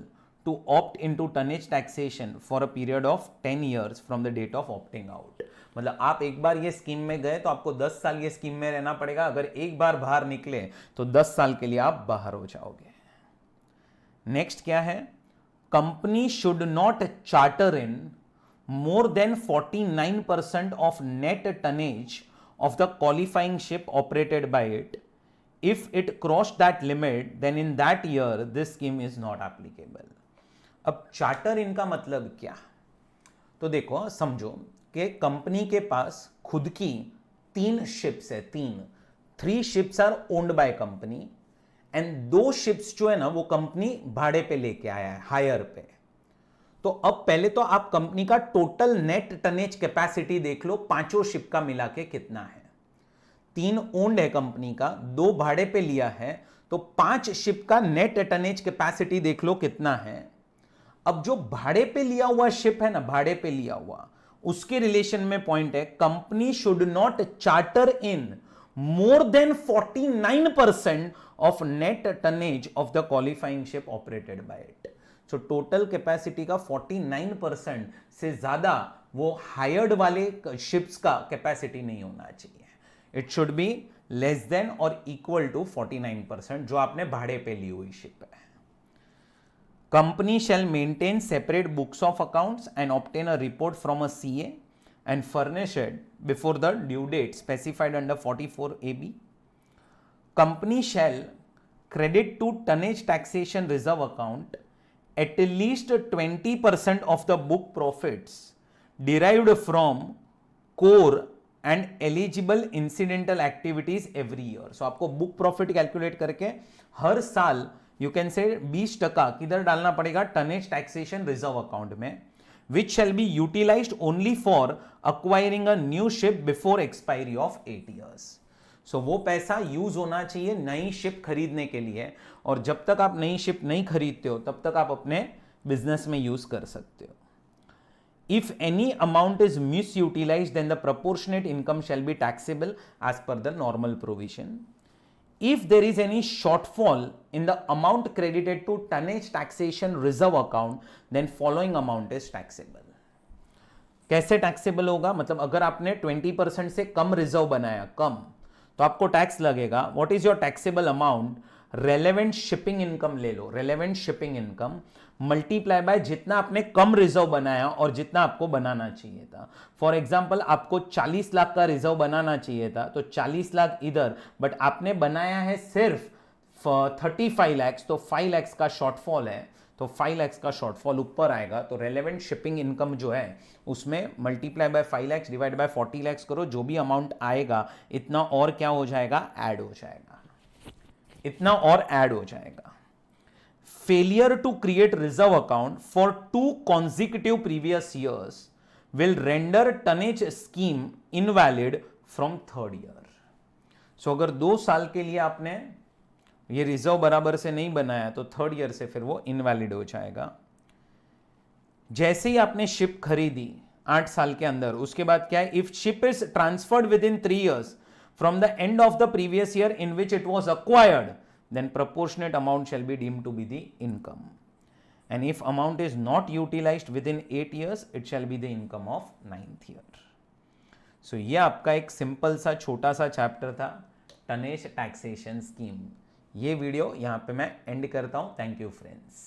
to opt into tonnage taxation for a period of 10 years from the date of opting out। मतलब आप एक बार ये scheme में गए तो आपको 10 साल ये स्कीम में रहना पड़ेगा। अगर एक बार बाहर निकले तो 10 साल के लिए आप बाहर हो जाओगे। नेक्स्ट क्या है? Company should not charter in more than 49% of net tonnage of the qualifying ship operated by it. If it crossed that limit, then in that year this scheme is not applicable। अब charter इनका मतलब क्या? तो देखो, समझो कि company के पास खुद की 3 शिप्स है, 3 ships are owned by company and 2 ships जो है ना वो कंपनी भाड़े पे लेके आया है, हायर पे। तो अब पहले तो आप कंपनी का टोटल नेट टनेज कैपेसिटी देख लो, 5 शिप का मिला के कितना है। 3 ओन्ड है कंपनी का, 2 भाड़े पे लिया है, तो 5 शिप का नेट टनेज कैपेसिटी देख लो कितना है। अब जो भाड़े पे लिया हुआ शिप है ना, भाड़े पे लिया हुआ, उसके रिलेशन में पॉइंट है, company should not charter in more than 49% of net tonnage of the qualifying ship operated by it. So total capacity का 49% से ज्यादा वो हायर्ड वाले शिप्स का कैपेसिटी नहीं होना चाहिए। It should be less than और इक्वल टू 49% जो आपने भाड़े पे ली हुई शिप है। Company shall maintain separate books of accounts and obtain a report from a CA and furnish it before the due date specified under 44AB. Company shall credit to tonnage taxation reserve account at least 20% of the book profits derived from core and eligible incidental activities every year. So आपको book profit calculate करके हर साल you can say 20% किधर डालना पड़ेगा, tonnage taxation reserve account में, which shall be utilised only for acquiring a new ship before expiry of 8 years. So वो पैसा use होना चाहिए नई शिप खरीदने के लिए, और जब तक आप नई शिप नहीं खरीदते हो तब तक आप अपने बिजनेस में यूज कर सकते हो। If any amount is misutilised then the proportionate income shall be taxable as per the normal provision. If there is any shortfall in the amount credited to tonnage taxation reserve account, then following amount is taxable. कैसे taxable होगा, मतलब अगर आपने 20% से कम reserve बनाया, कम, तो आपको tax लगेगा। What is your taxable amount, relevant shipping income ले लो, relevant shipping income multiply by जितना आपने कम रिजर्व बनाया और जितना आपको बनाना चाहिए था। फॉर एग्जांपल आपको 40 लाख का रिजर्व बनाना चाहिए था, तो 40 लाख इधर, बट आपने बनाया है सिर्फ 35 लाख, तो 5 लाख का शॉर्टफॉल है, तो 5 लाख का शॉर्टफॉल ऊपर आएगा। तो रेलेवेंट शिपिंग इनकम जो है उसमें multiply by 5 lakh divide by 40 lakh करो, जो भी अमाउंट आएगा इतना और क्या हो जाएगा, ऐड हो जाएगा, इतना और ऐड हो जाएगा। Failure to create reserve account for 2 consecutive previous years will render tonnage scheme invalid from 3rd year. सो अगर 2 साल के लिए आपने ये रिजर्व बराबर से नहीं बनाया तो 3rd ईयर से फिर वो इनवैलिड हो जाएगा। जैसे ही आपने शिप खरीदी 8 साल के अंदर, उसके बाद क्या है, if ship is transferred with in 3 years from the end of the previous year in which it was acquired, then proportionate amount shall be deemed to be the income. And if amount is not utilized within 8 years, it shall be the income of 9th year. So ये आपका एक simple सा छोटा सा chapter था, tonnage taxation scheme. ये video यहाँ पे मैं एंड करता हूँ। Thank you friends.